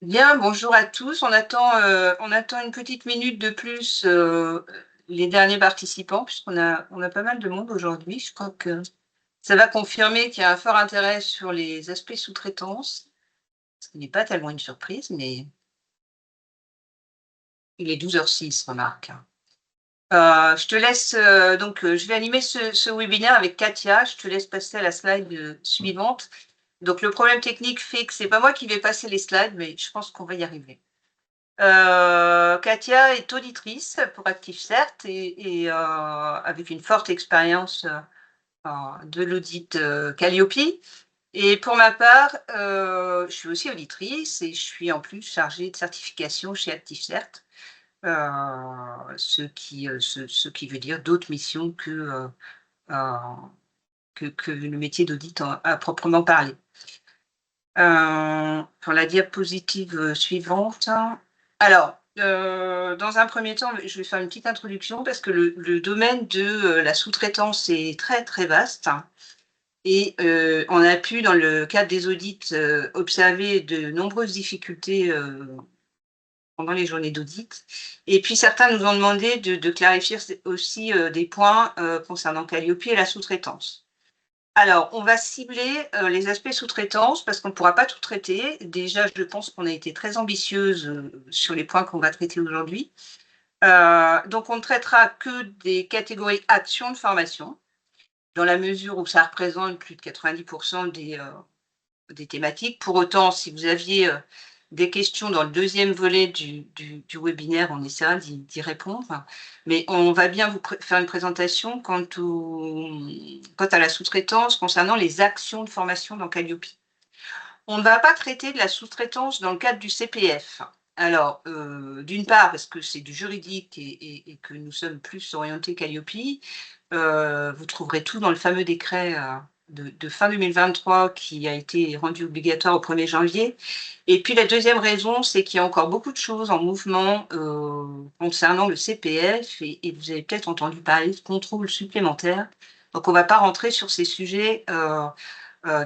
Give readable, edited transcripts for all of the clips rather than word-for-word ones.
Bien, bonjour à tous. On attend une petite minute de plus, les derniers participants puisqu'on a pas mal de monde aujourd'hui. Je crois que ça va confirmer qu'il y a un fort intérêt sur les aspects sous-traitance, ce qui n'est pas tellement une surprise, mais il est 12h06, remarque. Je te laisse, je vais animer ce webinaire avec Katia. Je te laisse passer à la slide, suivante. Donc le problème technique fait que c'est pas moi qui vais passer les slides, mais je pense qu'on va y arriver. Katia est auditrice pour ActiveCert et avec une forte expérience, de l'audit, Calliope. Et pour ma part, je suis aussi auditrice et je suis en plus chargée de certification chez ActiveCert, ce qui veut dire d'autres missions heu, que le métier d'audit à proprement parler. Pour la diapositive, suivante. Alors, dans un premier temps, je vais faire une petite introduction parce que le domaine de, la sous-traitance est très, très vaste et on a pu, dans le cadre des audits, observer de nombreuses difficultés, pendant les journées d'audit et puis certains nous ont demandé de clarifier aussi, des points, concernant Calliope et la sous-traitance. Alors, on va cibler, les aspects sous-traitance parce qu'on ne pourra pas tout traiter. Déjà, je pense qu'on a été très ambitieuse, sur les points qu'on va traiter aujourd'hui. Donc on ne traitera que des catégories actions de formation, dans la mesure où ça représente plus de 90 des thématiques. Pour autant, si vous aviez, des questions dans le deuxième volet du webinaire, on essaiera d'y répondre. Mais on va bien vous faire une présentation quant à la sous-traitance concernant les actions de formation dans Calliope. On ne va pas traiter de la sous-traitance dans le cadre du CPF. Alors, d'une part, parce que c'est du juridique et que nous sommes plus orientés Calliope, vous trouverez tout dans le fameux décret, de fin 2023 qui a été rendu obligatoire au 1er janvier. Et puis la deuxième raison, c'est qu'il y a encore beaucoup de choses en mouvement, concernant le CPF et vous avez peut-être entendu parler de contrôle supplémentaire. Donc on ne va pas rentrer sur ces sujets,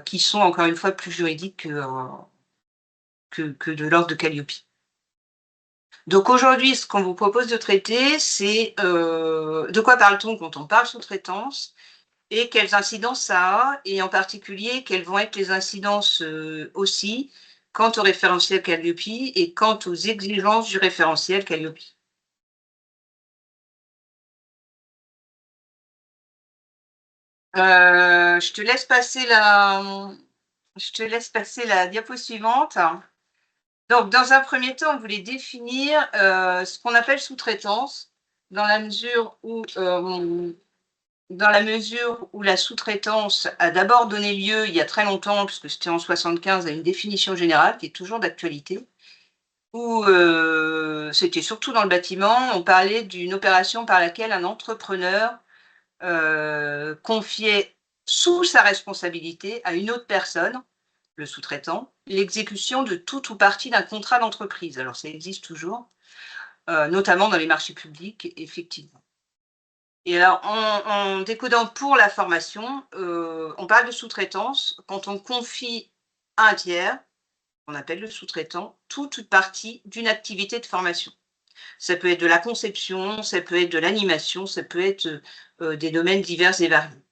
qui sont encore une fois plus juridiques que de l'ordre de Calliope. Donc aujourd'hui, ce qu'on vous propose de traiter, c'est, de quoi parle-t-on quand on parle sous-traitance et quelles incidences ça a et en particulier, quelles vont être les incidences, aussi quant au référentiel Calliope et quant aux exigences du référentiel Calliope. Je te laisse passer la diapo suivante. Donc, dans un premier temps, on voulait définir, ce qu'on appelle sous-traitance, dans la mesure où, la sous-traitance a d'abord donné lieu, il y a très longtemps, puisque c'était en 75, à une définition générale qui est toujours d'actualité, où, c'était surtout dans le bâtiment, on parlait d'une opération par laquelle un entrepreneur, confiait sous sa responsabilité à une autre personne, le sous-traitant, l'exécution de tout ou partie d'un contrat d'entreprise. Alors ça existe toujours, notamment dans les marchés publics, effectivement. Et alors en décodant pour la formation, on parle de sous-traitance quand on confie à un tiers, qu'on appelle le sous-traitant, tout ou partie d'une activité de formation. Ça peut être de la conception, ça peut être de l'animation, ça peut être, des domaines divers et variés.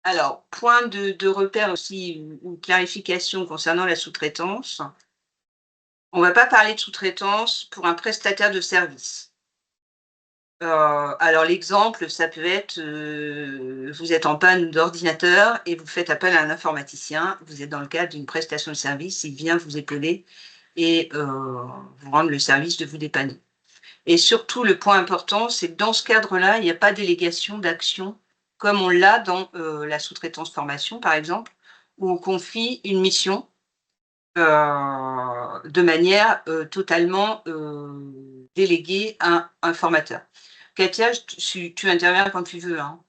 Alors, point de repère aussi ou clarification concernant la sous-traitance. On ne va pas parler de sous-traitance pour un prestataire de service. Alors l'exemple, ça peut être, vous êtes en panne d'ordinateur et vous faites appel à un informaticien. Vous êtes dans le cadre d'une prestation de service, il vient vous épauler et vous rendre le service de vous dépanner. Et surtout, le point important, c'est que dans ce cadre-là, il n'y a pas délégation d'action comme on l'a dans, la sous-traitance formation, par exemple, où on confie une mission, de manière, totalement, déléguée à un formateur. Katia, tu interviens quand tu veux, hein.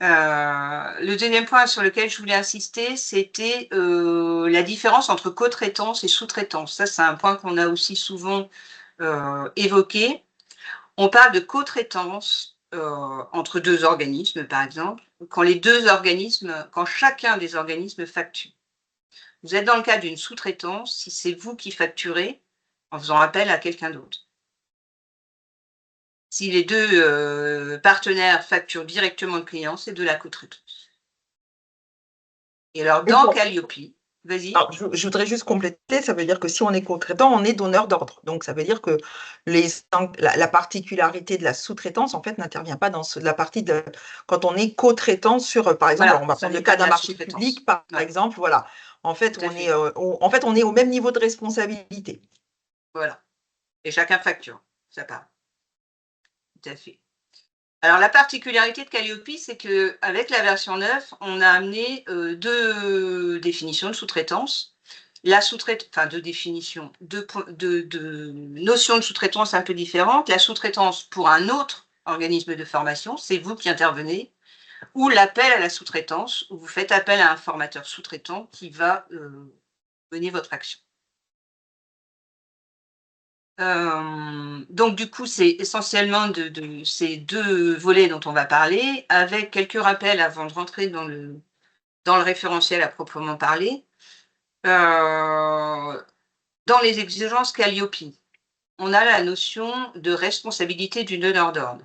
Le deuxième point sur lequel je voulais insister, c'était, la différence entre co-traitance et sous-traitance. Ça, c'est un point qu'on a aussi souvent, évoqué. On parle de co-traitance, entre 2 organismes, par exemple, quand quand chacun des organismes facture. Vous êtes dans le cas d'une sous-traitance si c'est vous qui facturez en faisant appel à quelqu'un d'autre. Si les 2 partenaires facturent directement le client, c'est de la co-traitance. Et alors dans Calliope, vas-y. Alors, je voudrais juste compléter, ça veut dire que si on est co-traitant, on est donneur d'ordre. Donc, ça veut dire que la particularité de la sous-traitance, en fait, n'intervient pas dans la partie de quand on est co-traitant sur, par exemple, Voilà, on va prendre le cas d'un marché public, par exemple, voilà. En fait, on est au même niveau de responsabilité. Voilà. Et chacun facture, ça part. Tout à fait. Alors la particularité de Calliope, c'est qu'avec la version 9, on a amené 2 définitions de sous-traitance. La sous-traitance, enfin 2 définitions, 2 notions de sous-traitance un peu différentes. La sous-traitance pour un autre organisme de formation, c'est vous qui intervenez, ou l'appel à la sous-traitance, où vous faites appel à un formateur sous-traitant qui va mener votre action. Donc du coup, c'est essentiellement de ces 2 volets dont on va parler, avec quelques rappels avant de rentrer dans le référentiel à proprement parler. Dans les exigences Calliope, on a la notion de responsabilité du donneur d'ordre.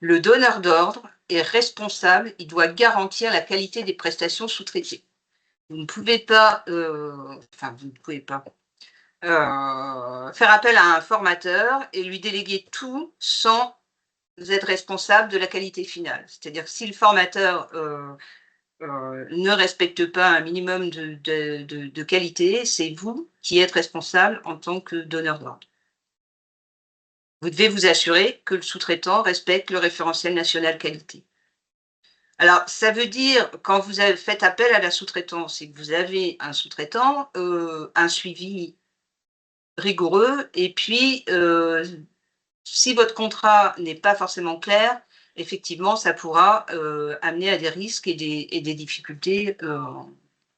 Le donneur d'ordre est responsable, il doit garantir la qualité des prestations sous-traitées. Vous ne pouvez pas, vous ne pouvez pas, faire appel à un formateur et lui déléguer tout sans être responsable de la qualité finale. C'est-à-dire que si le formateur ne respecte pas un minimum de qualité, c'est vous qui êtes responsable en tant que donneur d'ordre. Vous devez vous assurer que le sous-traitant respecte le référentiel national qualité. Alors, ça veut dire, quand vous faites appel à la sous-traitance et que vous avez un sous-traitant, un suivi rigoureux, et puis si votre contrat n'est pas forcément clair, effectivement, ça pourra amener à des risques et des difficultés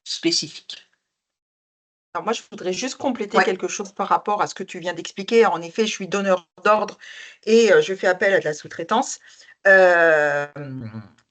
spécifiques. Alors moi, je voudrais juste compléter quelque chose par rapport à ce que tu viens d'expliquer. En effet, je suis donneur d'ordre et je fais appel à de la sous-traitance.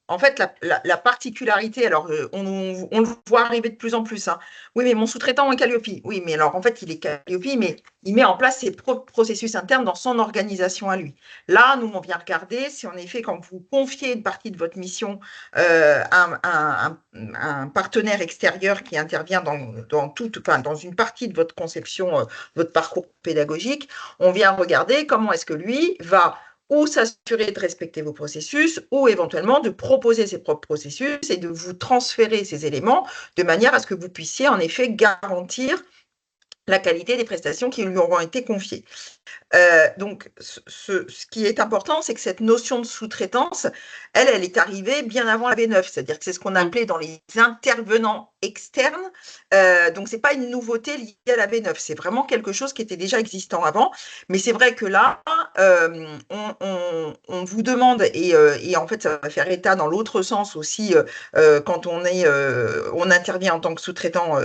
En fait, la particularité, alors on le voit arriver de plus en plus. Hein. Oui, mais mon sous-traitant est Calliope. Oui, mais alors en fait, il est Calliope, mais il met en place ses processus internes dans son organisation à lui. Là, nous, on vient regarder si en effet, quand vous confiez une partie de votre mission à un partenaire extérieur qui intervient dans une partie de votre conception, votre parcours pédagogique, on vient regarder comment est-ce que lui va ou s'assurer de respecter vos processus, ou éventuellement de proposer ses propres processus et de vous transférer ces éléments de manière à ce que vous puissiez en effet garantir la qualité des prestations qui lui auront été confiées. Donc, ce qui est important, c'est que cette notion de sous-traitance, elle est arrivée bien avant la V9, c'est-à-dire que c'est ce qu'on appelait dans les intervenants externes. Donc, ce n'est pas une nouveauté liée à la V9, c'est vraiment quelque chose qui était déjà existant avant. Mais c'est vrai que là, on vous demande, et en fait, ça va faire état dans l'autre sens aussi, quand on intervient en tant que sous-traitant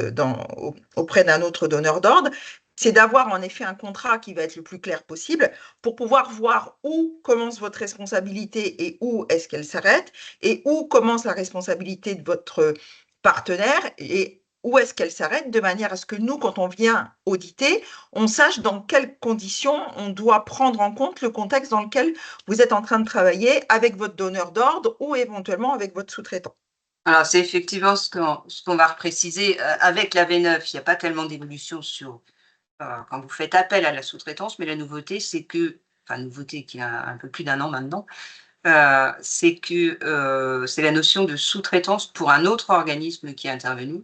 auprès d'un autre donneur d'ordre, c'est d'avoir en effet un contrat qui va être le plus clair possible pour pouvoir voir où commence votre responsabilité et où est-ce qu'elle s'arrête, et où commence la responsabilité de votre partenaire et où est-ce qu'elle s'arrête, de manière à ce que nous, quand on vient auditer, on sache dans quelles conditions on doit prendre en compte le contexte dans lequel vous êtes en train de travailler avec votre donneur d'ordre ou éventuellement avec votre sous-traitant. Alors, c'est effectivement ce qu'on va repréciser. Avec la V9, il n'y a pas tellement d'évolution sur quand vous faites appel à la sous-traitance, mais la nouveauté, c'est que, enfin, nouveauté qui a un peu plus d'1 an maintenant, c'est que c'est la notion de sous-traitance pour un autre organisme qui est intervenu.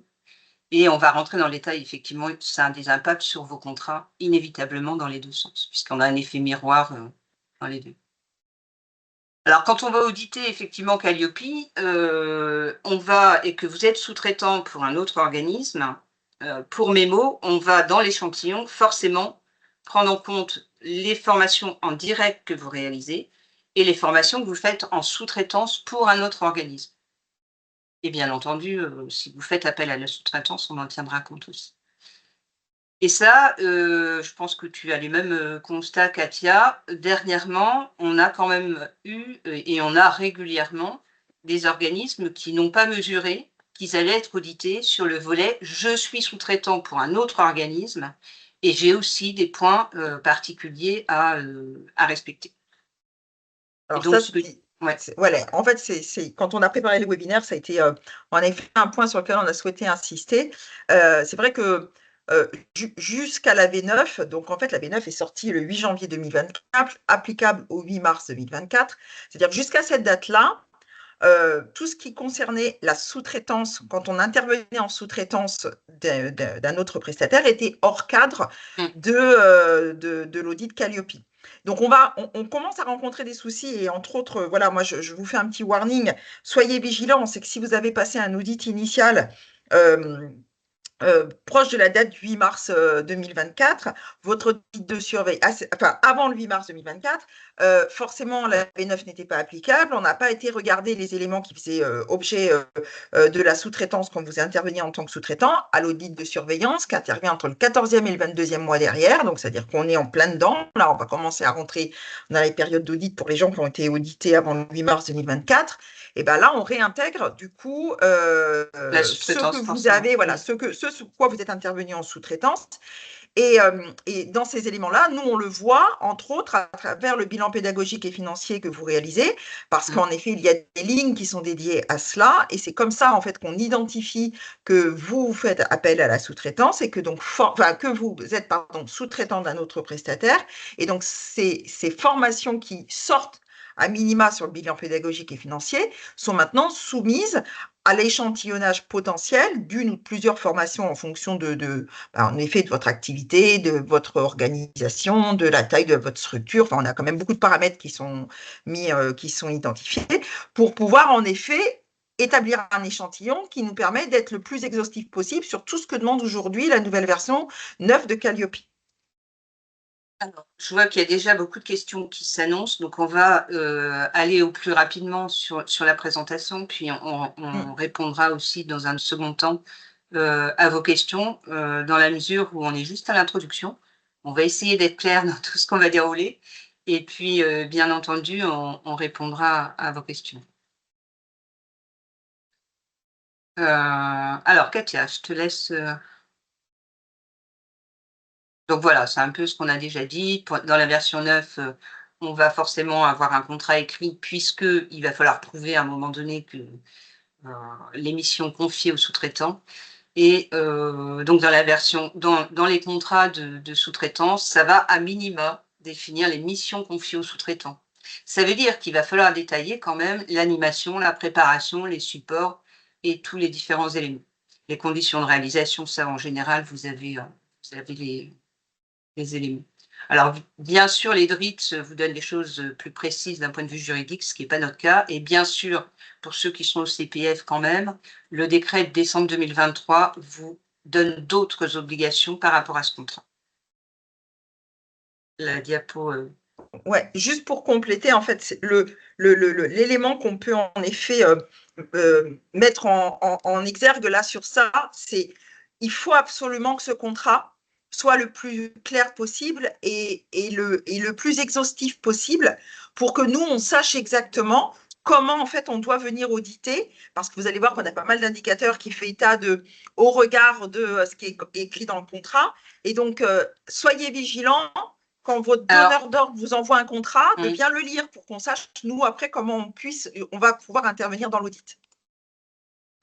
Et on va rentrer dans le détail, effectivement, ça a des impacts sur vos contrats, inévitablement dans les 2 sens, puisqu'on a un effet miroir dans les 2. Alors, quand on va auditer effectivement Calliope, et que vous êtes sous-traitant pour un autre organisme, pour Mémo, on va dans l'échantillon forcément prendre en compte les formations en direct que vous réalisez et les formations que vous faites en sous-traitance pour un autre organisme. Et bien entendu, si vous faites appel à la sous-traitance, on en tiendra compte aussi. Et ça, je pense que tu as les mêmes constats, Katia. Dernièrement, on a quand même eu, et on a régulièrement des organismes qui n'ont pas mesuré qu'ils allaient être audités sur le volet « je suis sous-traitant pour un autre organisme et j'ai aussi des points particuliers à respecter ». Et Alors donc, ça, ce que... Ouais. voilà, en fait, quand on a préparé le webinaire, ça a été en effet un point sur lequel on a souhaité insister. C'est vrai que jusqu'à la V9, donc en fait, la V9 est sortie le 8 janvier 2024, applicable au 8 mars 2024. C'est-à-dire que jusqu'à cette date-là, tout ce qui concernait la sous-traitance, quand on intervenait en sous-traitance d'un autre prestataire, était hors cadre de l'audit Calliope. Donc, on commence à rencontrer des soucis et entre autres, voilà, moi, je vous fais un petit warning. Soyez vigilants, c'est que si vous avez passé un audit initial proche de la date du 8 mars 2024, votre audit de surveillance, enfin avant le 8 mars 2024, forcément la V9 n'était pas applicable, on n'a pas été regarder les éléments qui faisaient objet de la sous-traitance quand vous interveniez en tant que sous-traitant à l'audit de surveillance qui intervient entre le 14e et le 22e mois derrière, donc c'est-à-dire qu'on est en plein dedans, là on va commencer à rentrer dans les périodes d'audit pour les gens qui ont été audités avant le 8 mars 2024, et bien là, on réintègre du coup ce que vous avez, voilà, ce sur quoi vous êtes intervenu en sous-traitance. Et dans ces éléments-là, nous, on le voit, entre autres, à travers le bilan pédagogique et financier que vous réalisez, parce qu'en effet, il y a des lignes qui sont dédiées à cela, et c'est comme ça, en fait, qu'on identifie que vous faites appel à la sous-traitance et que, donc, que vous êtes, sous-traitant d'un autre prestataire. Et donc, ces formations qui sortent à minima sur le bilan pédagogique et financier sont maintenant soumises à l'échantillonnage potentiel d'une ou de plusieurs formations en fonction en effet, de votre activité, de votre organisation, de la taille de votre structure. Enfin, on a quand même beaucoup de paramètres qui sont qui sont identifiés pour pouvoir, en effet, établir un échantillon qui nous permet d'être le plus exhaustif possible sur tout ce que demande aujourd'hui la nouvelle version 9 de Calliope. Alors, je vois qu'il y a déjà beaucoup de questions qui s'annoncent, donc on va aller au plus rapidement sur la présentation, puis on répondra aussi dans un second temps à vos questions, dans la mesure où on est juste à l'introduction. On va essayer d'être clair dans tout ce qu'on va dérouler, et puis bien entendu, on répondra à vos questions. Alors, Katia, je te laisse... Donc voilà, c'est un peu ce qu'on a déjà dit. Dans la version 9, on va forcément avoir un contrat écrit puisqu'il va falloir prouver à un moment donné que les missions confiées aux sous-traitants. Et donc dans les contrats de sous-traitance, ça va à minima définir les missions confiées aux sous-traitants. Ça veut dire qu'il va falloir détailler quand même l'animation, la préparation, les supports et tous les différents éléments. Les conditions de réalisation, ça en général, vous avez les éléments. Alors, bien sûr, les DRIT vous donnent des choses plus précises d'un point de vue juridique, ce qui n'est pas notre cas. Et bien sûr, pour ceux qui sont au CPF quand même, le décret de décembre 2023 vous donne d'autres obligations par rapport à ce contrat. La diapo... Ouais, juste pour compléter, en fait, l'élément qu'on peut en effet mettre en exergue là sur ça, c'est il faut absolument que ce contrat soit le plus clair possible et le plus exhaustif possible pour que nous, on sache exactement comment en fait on doit venir auditer, parce que vous allez voir qu'on a pas mal d'indicateurs qui fait état au regard de ce qui est écrit dans le contrat. Et donc, soyez vigilants quand votre donneur d'ordre vous envoie un contrat, de bien le lire pour qu'on sache, nous, après, comment on va pouvoir intervenir dans l'audit.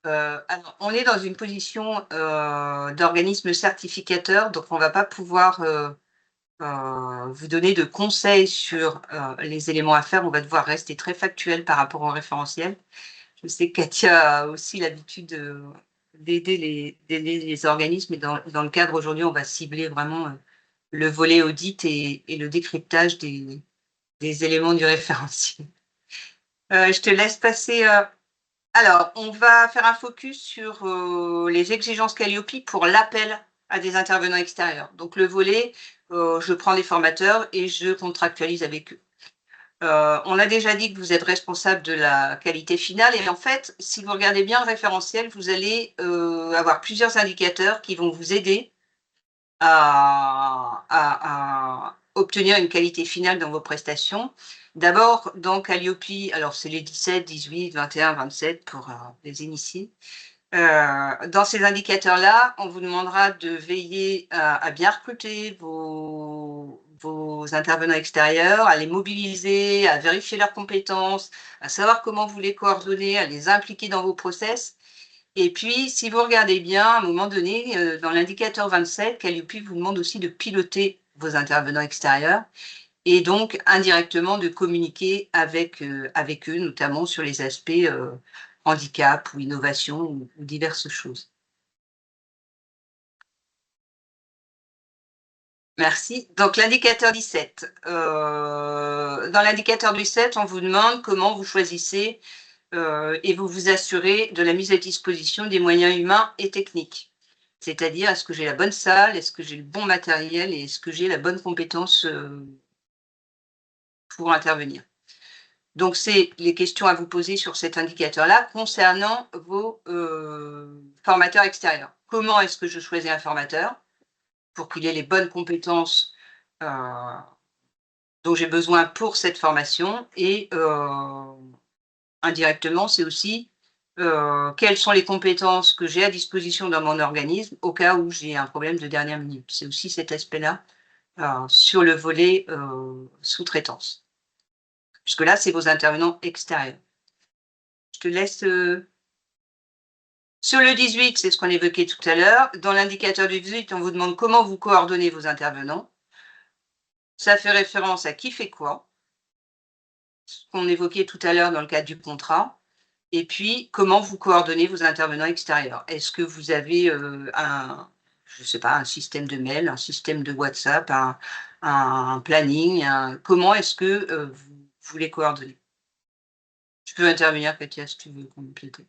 Alors, on est dans une position d'organisme certificateur, donc on ne va pas pouvoir vous donner de conseils sur les éléments à faire. On va devoir rester très factuel par rapport au référentiel. Je sais que Katia a aussi l'habitude d'aider les organismes, et dans le cadre aujourd'hui, on va cibler vraiment le volet audit et le décryptage des éléments du référentiel. Je te laisse passer. Alors, on va faire un focus sur les exigences Calliope pour l'appel à des intervenants extérieurs. Donc, le volet, je prends des formateurs et je contractualise avec eux. On a déjà dit que vous êtes responsable de la qualité finale et en fait, si vous regardez bien le référentiel, vous allez avoir plusieurs indicateurs qui vont vous aider à obtenir une qualité finale dans vos prestations. D'abord, dans Calliope, alors c'est les 17, 18, 21, 27 pour les initiés. Dans ces indicateurs-là, on vous demandera de veiller à bien recruter vos intervenants extérieurs, à les mobiliser, à vérifier leurs compétences, à savoir comment vous les coordonnez, à les impliquer dans vos process. Et puis, si vous regardez bien, à un moment donné, dans l'indicateur 27, Calliope vous demande aussi de piloter vos intervenants extérieurs et donc indirectement de communiquer avec eux, notamment sur les aspects handicap ou innovation ou diverses choses. Merci. Donc l'indicateur 17. Dans l'indicateur 17, on vous demande comment vous choisissez et vous vous assurez de la mise à disposition des moyens humains et techniques. C'est-à-dire, est-ce que j'ai la bonne salle, est-ce que j'ai le bon matériel et est-ce que j'ai la bonne compétence pour intervenir. Donc, c'est les questions à vous poser sur cet indicateur-là concernant vos formateurs extérieurs. Comment est-ce que je choisis un formateur pour qu'il ait les bonnes compétences dont j'ai besoin pour cette formation et indirectement, c'est aussi quelles sont les compétences que j'ai à disposition dans mon organisme au cas où j'ai un problème de dernière minute. C'est aussi cet aspect-là sur le volet sous-traitance. Puisque là, c'est vos intervenants extérieurs. Je te laisse. Sur le 18, c'est ce qu'on évoquait tout à l'heure. Dans l'indicateur du 18, on vous demande comment vous coordonnez vos intervenants. Ça fait référence à qui fait quoi, ce qu'on évoquait tout à l'heure dans le cadre du contrat. Et puis, comment vous coordonnez vos intervenants extérieurs. Est-ce que vous avez je sais pas, un système de mail, un système de WhatsApp, un planning, comment est-ce que vous les coordonnez? Tu peux intervenir, Katia, si tu veux compléter.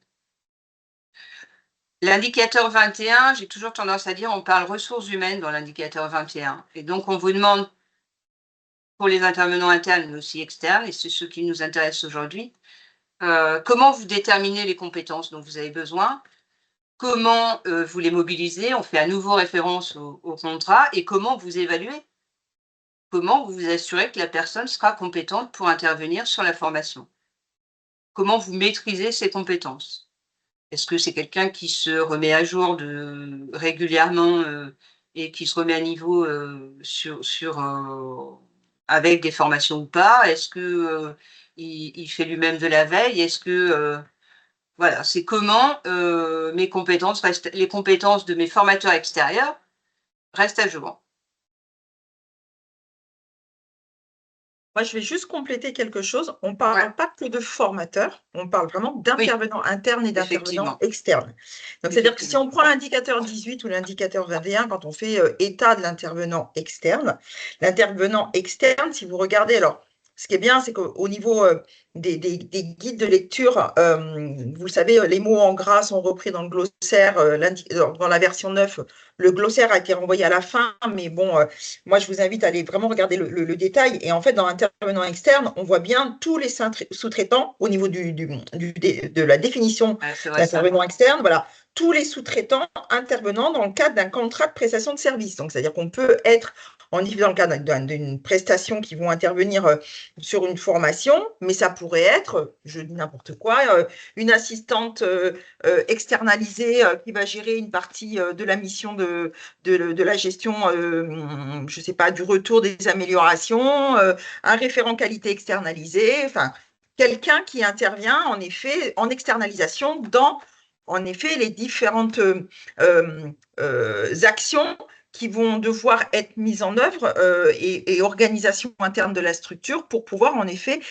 L'indicateur 21, j'ai toujours tendance à dire, on parle ressources humaines dans l'indicateur 21. Et donc, on vous demande, pour les intervenants internes, mais aussi externes, et c'est ceux qui nous intéressent aujourd'hui, comment vous déterminez les compétences dont vous avez besoin, comment vous les mobilisez, on fait à nouveau référence au contrat, et comment vous évaluez, comment vous vous assurez que la personne sera compétente pour intervenir sur la formation, comment vous maîtrisez ses compétences. Est-ce que c'est quelqu'un qui se remet à jour régulièrement et qui se remet à niveau avec des formations ou pas? Est-ce que il fait lui-même de la veille? Est-ce que voilà, c'est comment mes compétences les compétences de mes formateurs extérieurs restent à jour. Moi, je vais juste compléter quelque chose. On ne parle pas que de formateurs, on parle vraiment d'intervenants internes et d'intervenants externes. Donc, c'est-à-dire que si on prend l'indicateur 18 ou l'indicateur 21, quand on fait état de l'intervenant externe, si vous regardez, alors, ce qui est bien, c'est qu'au niveau des guides de lecture, vous savez, les mots en gras sont repris dans le glossaire, dans la version 9. Le glossaire a été renvoyé à la fin, mais bon, moi, je vous invite à aller vraiment regarder le détail. Et en fait, dans l'intervenant externe, on voit bien tous les sous-traitants au niveau de la définition d'intervenant externe. Voilà, tous les sous-traitants intervenant dans le cadre d'un contrat de prestation de service. Donc, c'est-à-dire qu'on peut être en effet dans le cadre d'une prestation qui vont intervenir sur une formation, mais ça pourrait être, je dis n'importe quoi, une assistante externalisée qui va gérer une partie de la mission de la gestion, je ne sais pas, du retour des améliorations, un référent qualité externalisé, enfin, quelqu'un qui intervient en effet en externalisation dans en effet les différentes actions qui vont devoir être mises en œuvre et organisation interne de la structure pour pouvoir en effet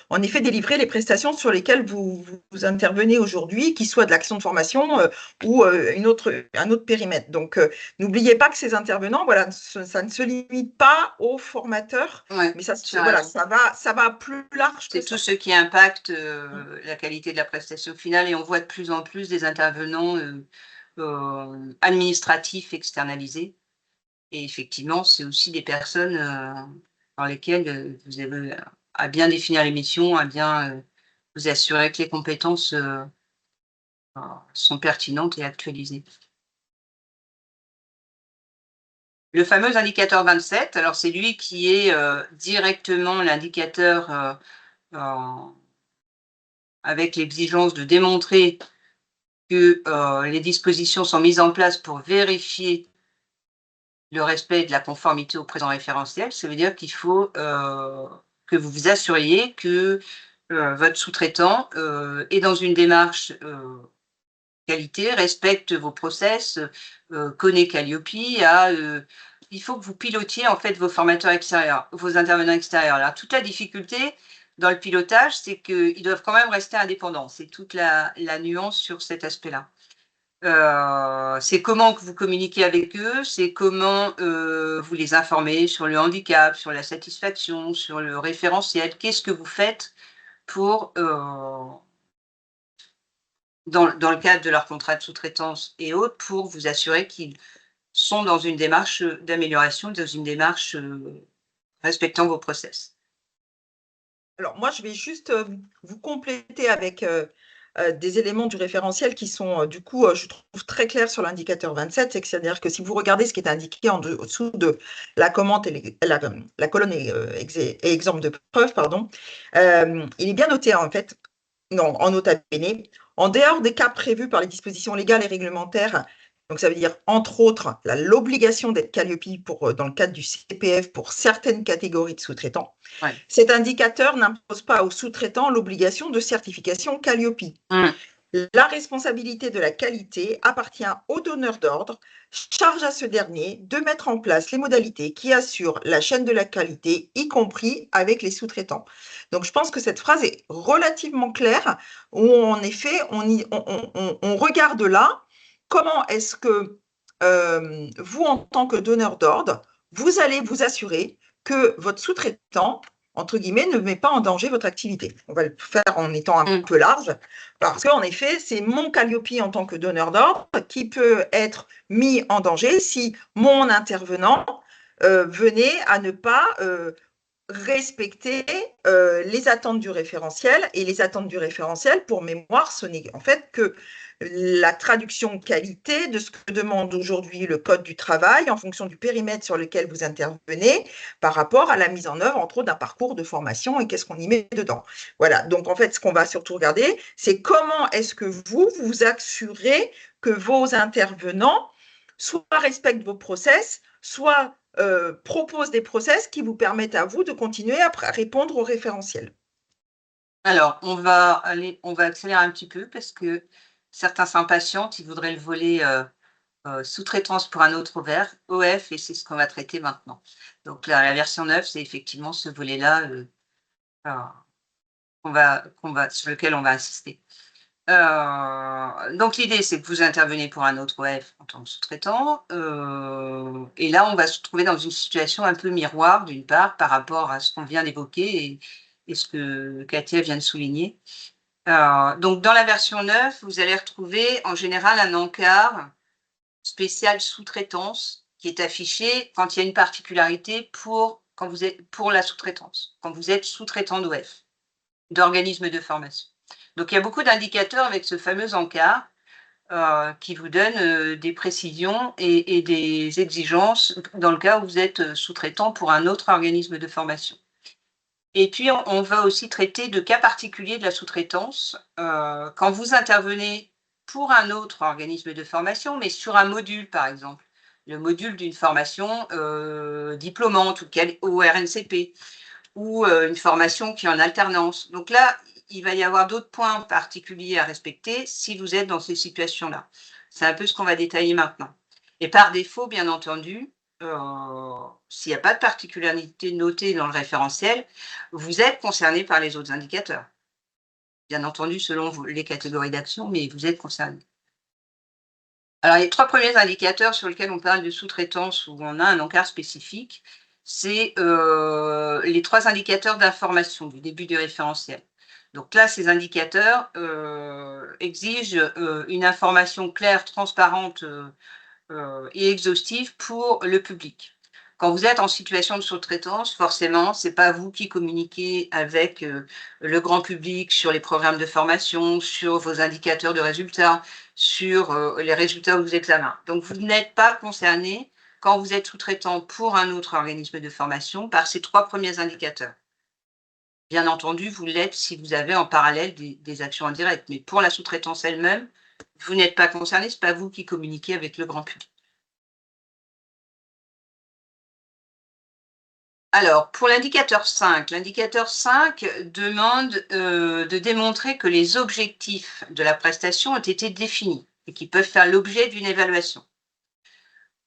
en effet délivrer les prestations sur lesquelles vous intervenez aujourd'hui, qu'ils soient de l'action de formation ou un autre périmètre. Donc, n'oubliez pas que ces intervenants, voilà, ça ne se limite pas aux formateurs, mais ça va plus large que ça. C'est tout ce qui impacte la qualité de la prestation finale et on voit de plus en plus des intervenants administratifs externalisés. Et effectivement, c'est aussi des personnes par lesquelles vous avez à bien définir les missions, à bien vous assurer que les compétences sont pertinentes et actualisées. Le fameux indicateur 27, alors c'est lui qui est directement l'indicateur avec l'exigence de démontrer que les dispositions sont mises en place pour vérifier le respect de la conformité au présent référentiel. Ça veut dire qu'il faut que vous vous assuriez que votre sous-traitant est dans une démarche qualité, respecte vos process, connaît Calliope, il faut que vous pilotiez en fait vos formateurs extérieurs, vos intervenants extérieurs. Alors toute la difficulté dans le pilotage, c'est qu'ils doivent quand même rester indépendants. C'est toute la nuance sur cet aspect-là. C'est comment que vous communiquez avec eux, c'est comment vous les informez sur le handicap, sur la satisfaction, sur le référentiel. Qu'est-ce que vous faites pour dans le cadre de leur contrat de sous-traitance et autres, pour vous assurer qu'ils sont dans une démarche d'amélioration, dans une démarche respectant vos process. Alors moi, je vais juste vous compléter avec des éléments du référentiel qui sont du coup, je trouve très clairs sur l'indicateur 27, c'est-à-dire que si vous regardez ce qui est indiqué en dessous de la commente et la colonne et exemple de preuve, pardon, il est bien noté en fait, non, en nota bene, en dehors des cas prévus par les dispositions légales et réglementaires, donc ça veut dire entre autres l'obligation d'être Calliope dans le cadre du CPF pour certaines catégories de sous-traitants. Ouais. Cet indicateur n'impose pas aux sous-traitants l'obligation de certification Calliope. La responsabilité de la qualité appartient au donneur d'ordre, charge à ce dernier de mettre en place les modalités qui assurent la chaîne de la qualité, y compris avec les sous-traitants. Donc, je pense que cette phrase est relativement claire, où en effet, on regarde là comment est-ce que vous, en tant que donneur d'ordre, vous allez vous assurer que votre sous-traitant, entre guillemets, ne met pas en danger votre activité. On va le faire en étant un peu large, parce qu'en effet, c'est mon Calliope en tant que donneur d'ordre qui peut être mis en danger si mon intervenant venait à ne pas respecter les attentes du référentiel. Et les attentes du référentiel, pour mémoire, ce n'est en fait que la traduction qualité de ce que demande aujourd'hui le Code du travail en fonction du périmètre sur lequel vous intervenez par rapport à la mise en œuvre, entre autres, d'un parcours de formation et qu'est-ce qu'on y met dedans. Voilà, donc en fait, ce qu'on va surtout regarder, c'est comment est-ce que vous vous assurez que vos intervenants soit respectent vos process, soit proposent des process qui vous permettent à vous de continuer à répondre au référentiel. Alors, on va accélérer un petit peu parce que certains s'impatientent, ils voudraient le volet sous-traitance pour un autre OF, et c'est ce qu'on va traiter maintenant. Donc la version 9, c'est effectivement ce volet-là sur lequel on va insister. Donc l'idée, c'est que vous intervenez pour un autre OF en tant que sous-traitant, et là, on va se trouver dans une situation un peu miroir, d'une part, par rapport à ce qu'on vient d'évoquer et ce que Katia vient de souligner. Donc dans la version 9, vous allez retrouver en général un encart spécial sous-traitance qui est affiché quand il y a une particularité pour la sous-traitance, quand vous êtes sous-traitant d'OF, d'organisme de formation. Donc il y a beaucoup d'indicateurs avec ce fameux encart qui vous donne des précisions et des exigences dans le cas où vous êtes sous-traitant pour un autre organisme de formation. Et puis, on va aussi traiter de cas particuliers de la sous-traitance quand vous intervenez pour un autre organisme de formation, mais sur un module, par exemple, le module d'une formation diplômante ou RNCP, ou une formation qui est en alternance. Donc là, il va y avoir d'autres points particuliers à respecter si vous êtes dans ces situations-là. C'est un peu ce qu'on va détailler maintenant. Et par défaut, bien entendu, s'il n'y a pas de particularité notée dans le référentiel, vous êtes concerné par les autres indicateurs. Bien entendu, selon les catégories d'action, mais vous êtes concerné. Alors, les 3 premiers indicateurs sur lesquels on parle de sous-traitance, où on a un encart spécifique, c'est les 3 indicateurs d'information du début du référentiel. Donc là, ces indicateurs exigent une information claire, transparente et exhaustive pour le public. Quand vous êtes en situation de sous-traitance, forcément, ce n'est pas vous qui communiquez avec le grand public sur les programmes de formation, sur vos indicateurs de résultats, sur les résultats aux examens. Donc, vous n'êtes pas concerné quand vous êtes sous-traitant pour un autre organisme de formation par ces 3 premiers indicateurs. Bien entendu, vous l'êtes si vous avez en parallèle des actions indirectes, mais pour la sous-traitance elle-même, vous n'êtes pas concerné, ce n'est pas vous qui communiquez avec le grand public. Alors, pour l'indicateur 5 demande de démontrer que les objectifs de la prestation ont été définis et qui peuvent faire l'objet d'une évaluation.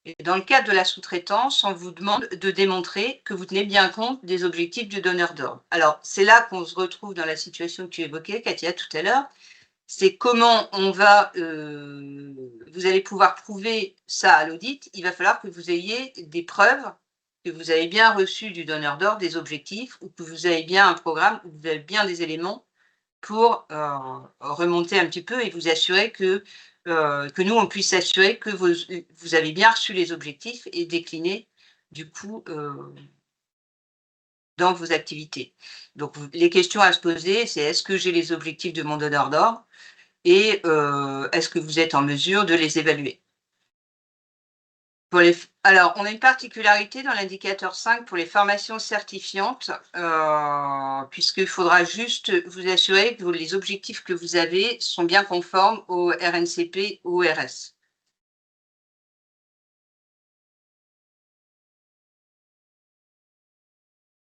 Et dans le cadre de la sous-traitance, on vous demande de démontrer que vous tenez bien compte des objectifs du donneur d'ordre. Alors, c'est là qu'on se retrouve dans la situation que tu évoquais, Katia, tout à l'heure. C'est comment on va, vous allez pouvoir prouver ça à l'audit. Il va falloir que vous ayez des preuves que vous avez bien reçu du donneur d'ordre des objectifs ou que vous avez bien un programme, ou que vous avez bien des éléments pour remonter un petit peu et vous assurer que nous, on puisse s'assurer que vous avez bien reçu les objectifs et décliner, du coup, dans vos activités. Donc, les questions à se poser, c'est est-ce que j'ai les objectifs de mon donneur d'ordre et est-ce que vous êtes en mesure de les évaluer? Alors, on a une particularité dans l'indicateur 5 pour les formations certifiantes, puisqu'il faudra juste vous assurer que les objectifs que vous avez sont bien conformes au RNCP ou au RS.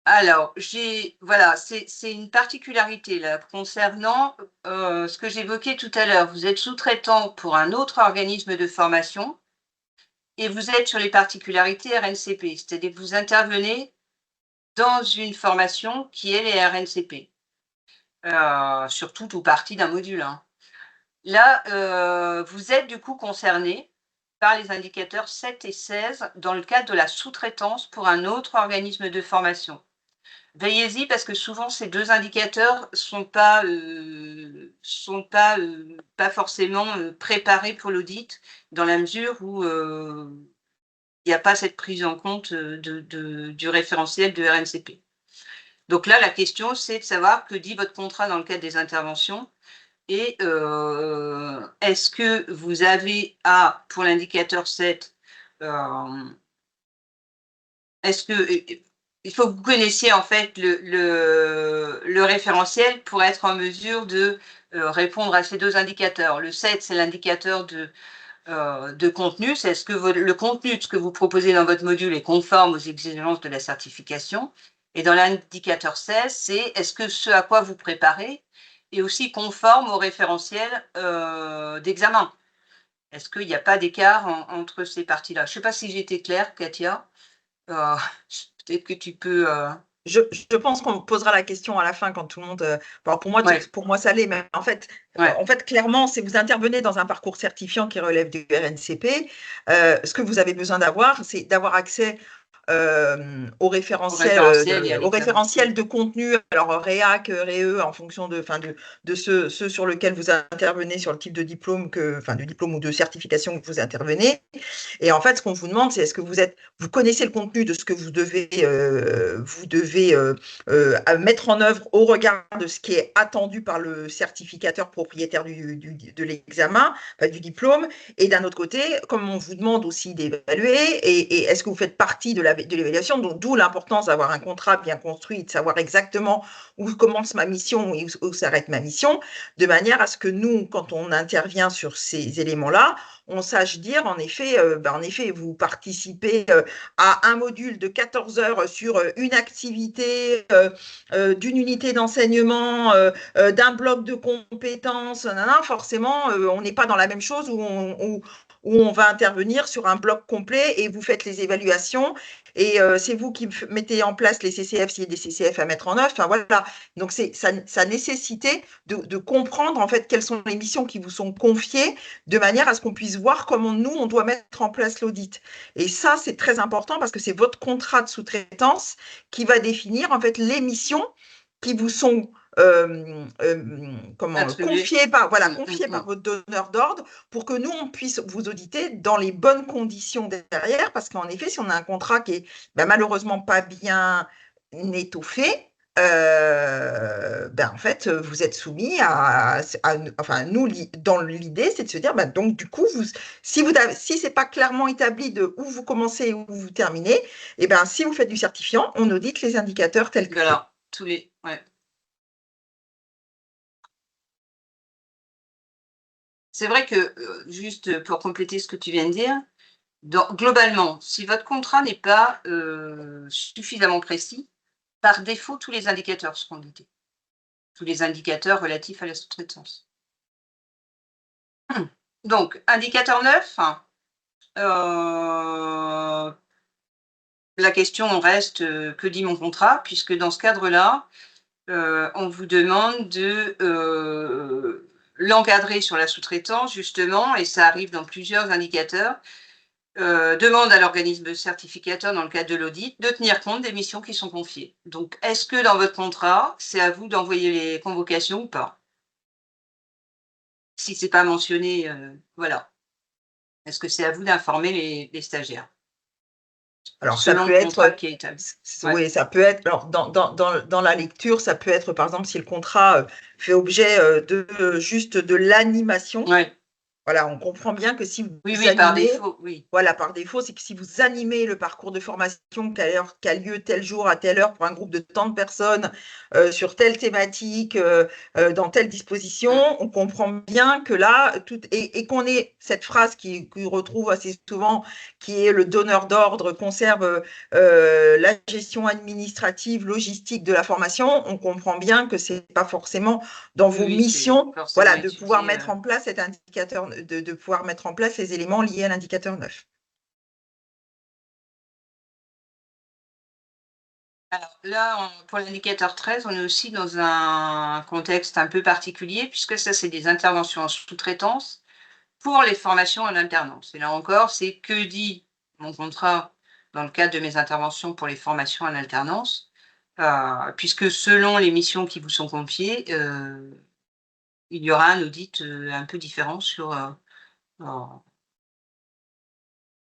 Alors, voilà, c'est une particularité là, concernant ce que j'évoquais tout à l'heure. Vous êtes sous-traitant pour un autre organisme de formation et vous êtes sur les particularités RNCP, c'est-à-dire que vous intervenez dans une formation qui est les RNCP, sur tout ou partie d'un module, hein. Là, vous êtes du coup concerné par les indicateurs 7 et 16 dans le cadre de la sous-traitance pour un autre organisme de formation. Veillez-y parce que souvent ces 2 indicateurs sont pas forcément, préparés pour l'audit dans la mesure où, il n'y a pas cette prise en compte, du référentiel de RNCP. Donc là, la question, c'est de savoir que dit votre contrat dans le cadre des interventions et est-ce que vous avez pour l'indicateur 7, est-ce que il faut que vous connaissiez en fait le référentiel pour être en mesure de répondre à ces 2 indicateurs. Le 7, c'est l'indicateur de contenu, c'est est-ce que le contenu de ce que vous proposez dans votre module est conforme aux exigences de la certification. Et dans l'indicateur 16, c'est est-ce que ce à quoi vous préparez est aussi conforme au référentiel d'examen. Est-ce qu'il n'y a pas d'écart entre ces parties-là? Je ne sais pas si j'ai été claire, Katia. Peut-être que tu peux… Je pense qu'on posera la question à la fin quand tout le monde. Alors Ouais. pour moi, ça l'est, mais en fait, Ouais. clairement, si vous intervenez dans un parcours certifiant qui relève du RNCP, ce que vous avez besoin d'avoir, c'est d'avoir accès au référentiel de contenu, alors REAC, REE, en fonction de ceux sur lesquels vous intervenez, sur le type de diplôme de diplôme ou de certification que vous intervenez. Et en fait, ce qu'on vous demande, c'est est-ce que vous connaissez le contenu de ce que vous devez mettre en œuvre au regard de ce qui est attendu par le certificateur propriétaire de l'examen, du diplôme. Et d'un autre côté, comme on vous demande aussi d'évaluer, et est-ce que vous faites partie de l'évaluation, donc d'où l'importance d'avoir un contrat bien construit, de savoir exactement où commence ma mission et où s'arrête ma mission, de manière à ce que nous, quand on intervient sur ces éléments-là, on sache dire, en effet, vous participez à un module de 14 heures sur une activité d'une unité d'enseignement, d'un bloc de compétences, forcément, on n'est pas dans la même chose où on va intervenir sur un bloc complet et vous faites les évaluations et c'est vous qui mettez en place les CCF s'il y a des CCF à mettre en œuvre. Enfin, voilà. Donc, ça nécessitait de comprendre en fait quelles sont les missions qui vous sont confiées de manière à ce qu'on puisse voir comment nous, on doit mettre en place l'audit. Et ça, c'est très important parce que c'est votre contrat de sous-traitance qui va définir en fait les missions qui vous sont confiées par votre donneur d'ordre pour que nous, on puisse vous auditer dans les bonnes conditions derrière. Parce qu'en effet, si on a un contrat qui est malheureusement pas bien étoffé, en fait, vous êtes soumis enfin, nous, dans l'idée, c'est de se dire, donc, du coup, si c'est pas clairement établi de où vous commencez et où vous terminez, si vous faites du certifiant, on audite les indicateurs tels que. Voilà, ouais. C'est vrai que, juste pour compléter ce que tu viens de dire, globalement, si votre contrat n'est pas suffisamment précis, par défaut, tous les indicateurs seront audités. Tous les indicateurs relatifs à la sous-traitance. Donc, indicateur 9, la question reste que dit mon contrat, puisque dans ce cadre-là, on vous demande de l'encadrer sur la sous-traitance, justement, et ça arrive dans plusieurs indicateurs. Demande à l'organisme certificateur, dans le cadre de l'audit, de tenir compte des missions qui sont confiées. Donc, est-ce que dans votre contrat, c'est à vous d'envoyer les convocations ou pas? Si ce n'est pas mentionné, voilà. Est-ce que c'est à vous d'informer les stagiaires? Alors, ça Selon peut le contrat être, qui est établi. oui, ça peut être, alors, dans la lecture, ça peut être, par exemple, si le contrat fait objet juste de l'animation. Ouais. Voilà, on comprend bien que si vous Oui, par animez, défaut, oui. voilà, par défaut, c'est que si vous animez le parcours de formation qui a lieu tel jour à telle heure pour un groupe de tant de personnes sur telle thématique, dans telle disposition, on comprend bien que là, et qu'on ait cette phrase qu'on retrouve assez souvent, qui est le donneur d'ordre conserve la gestion administrative, logistique de la formation, on comprend bien que c'est pas forcément dans vos missions, voilà, de pouvoir mettre en place cet indicateur, de pouvoir mettre en place les éléments liés à l'indicateur 9. Alors là, pour l'indicateur 13, on est aussi dans un contexte un peu particulier, puisque ça, c'est des interventions en sous-traitance pour les formations en alternance. Et là encore, c'est que dit mon contrat dans le cadre de mes interventions pour les formations en alternance, puisque selon les missions qui vous sont confiées, il y aura un audit un peu différent sur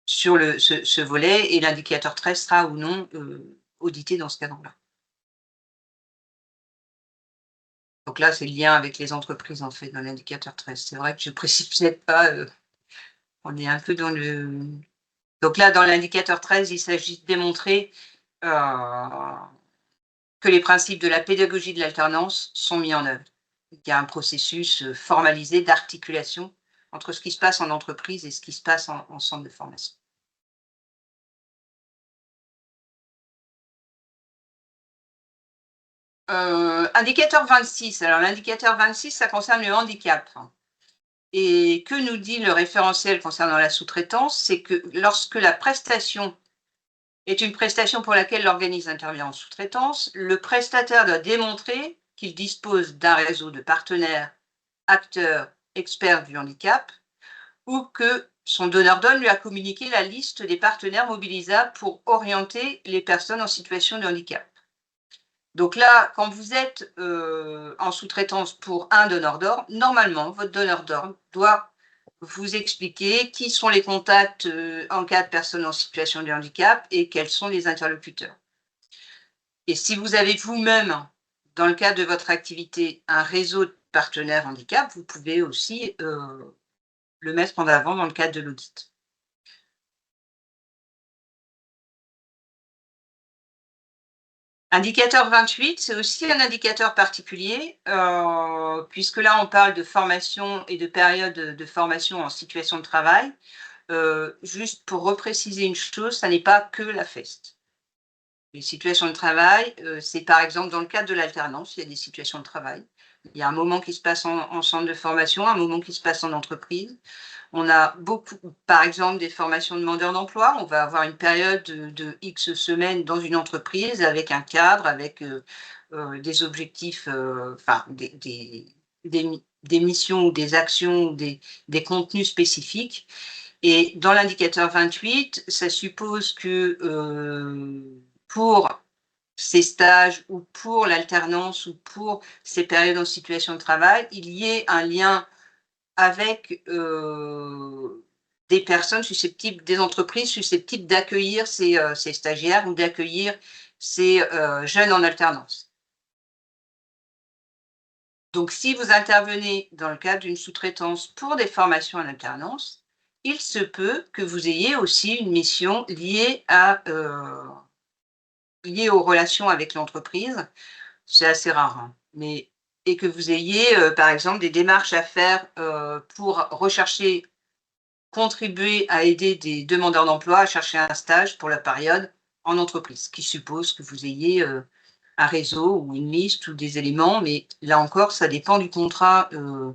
ce volet, et l'indicateur 13 sera ou non audité dans ce cadre-là. Donc là, c'est le lien avec les entreprises, en fait, dans l'indicateur 13. C'est vrai que je ne précise peut-être pas, on est un peu dans le... Donc là, dans l'indicateur 13, il s'agit de démontrer que les principes de la pédagogie de l'alternance sont mis en œuvre. Il y a un processus formalisé d'articulation entre ce qui se passe en entreprise et ce qui se passe en centre de formation. Indicateur 26. Alors, l'indicateur 26, ça concerne le handicap. Et que nous dit le référentiel concernant la sous-traitance? C'est que lorsque la prestation est une prestation pour laquelle l'organisme intervient en sous-traitance, le prestataire doit démontrer qu'il dispose d'un réseau de partenaires, acteurs, experts du handicap, ou que son donneur d'ordre lui a communiqué la liste des partenaires mobilisables pour orienter les personnes en situation de handicap. Donc là, quand vous êtes en sous-traitance pour un donneur d'ordre, normalement, votre donneur d'ordre doit vous expliquer qui sont les contacts en cas de personnes en situation de handicap et quels sont les interlocuteurs. Et si vous avez vous-même, dans le cadre de votre activité, un réseau de partenaires handicap, vous pouvez aussi le mettre en avant dans le cadre de l'audit. Indicateur 28, c'est aussi un indicateur particulier, puisque là, on parle de formation et de période de formation en situation de travail. Juste pour repréciser une chose, ça n'est pas que la FEST. Les situations de travail, c'est par exemple dans le cadre de l'alternance, il y a des situations de travail. Il y a un moment qui se passe en centre de formation, un moment qui se passe en entreprise. On a beaucoup, par exemple, des formations demandeurs d'emploi. On va avoir une période de X semaines dans une entreprise avec un cadre, avec des objectifs, enfin, des missions ou des actions ou des contenus spécifiques. Et dans l'indicateur 28, ça suppose que pour ces stages ou pour l'alternance ou pour ces périodes en situation de travail, il y ait un lien avec des personnes susceptibles, des entreprises susceptibles d'accueillir ces stagiaires ou d'accueillir ces jeunes en alternance. Donc, si vous intervenez dans le cadre d'une sous-traitance pour des formations en alternance, il se peut que vous ayez aussi une mission liée aux relations avec l'entreprise. C'est assez rare, hein, mais et que vous ayez, par exemple, des démarches à faire, pour rechercher, contribuer à aider des demandeurs d'emploi à chercher un stage pour la période en entreprise, ce qui suppose que vous ayez, un réseau ou une liste ou des éléments, mais là encore, ça dépend du contrat, heu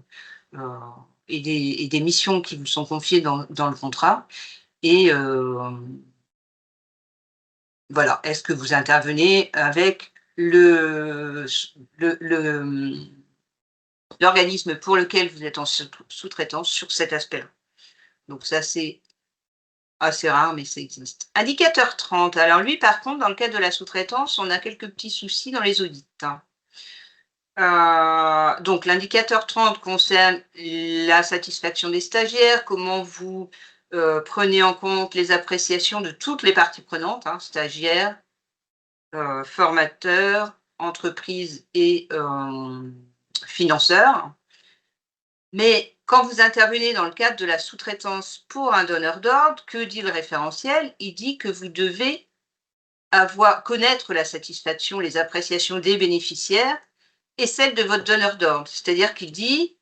et des missions qui vous sont confiées dans le contrat et voilà. Est-ce que vous intervenez avec le l'organisme pour lequel vous êtes en sous-traitance sur cet aspect-là? Donc ça, c'est assez rare, mais ça existe. Indicateur 30. Alors lui, par contre, dans le cadre de la sous-traitance, on a quelques petits soucis dans les audits, hein. Donc l'indicateur 30 concerne la satisfaction des stagiaires, comment vous, prenez en compte les appréciations de toutes les parties prenantes, hein, stagiaires, formateurs, entreprises et financeurs. Mais quand vous intervenez dans le cadre de la sous-traitance pour un donneur d'ordre, que dit le référentiel? Il dit que vous devez connaître la satisfaction, les appréciations des bénéficiaires et celle de votre donneur d'ordre. C'est-à-dire qu'il dit,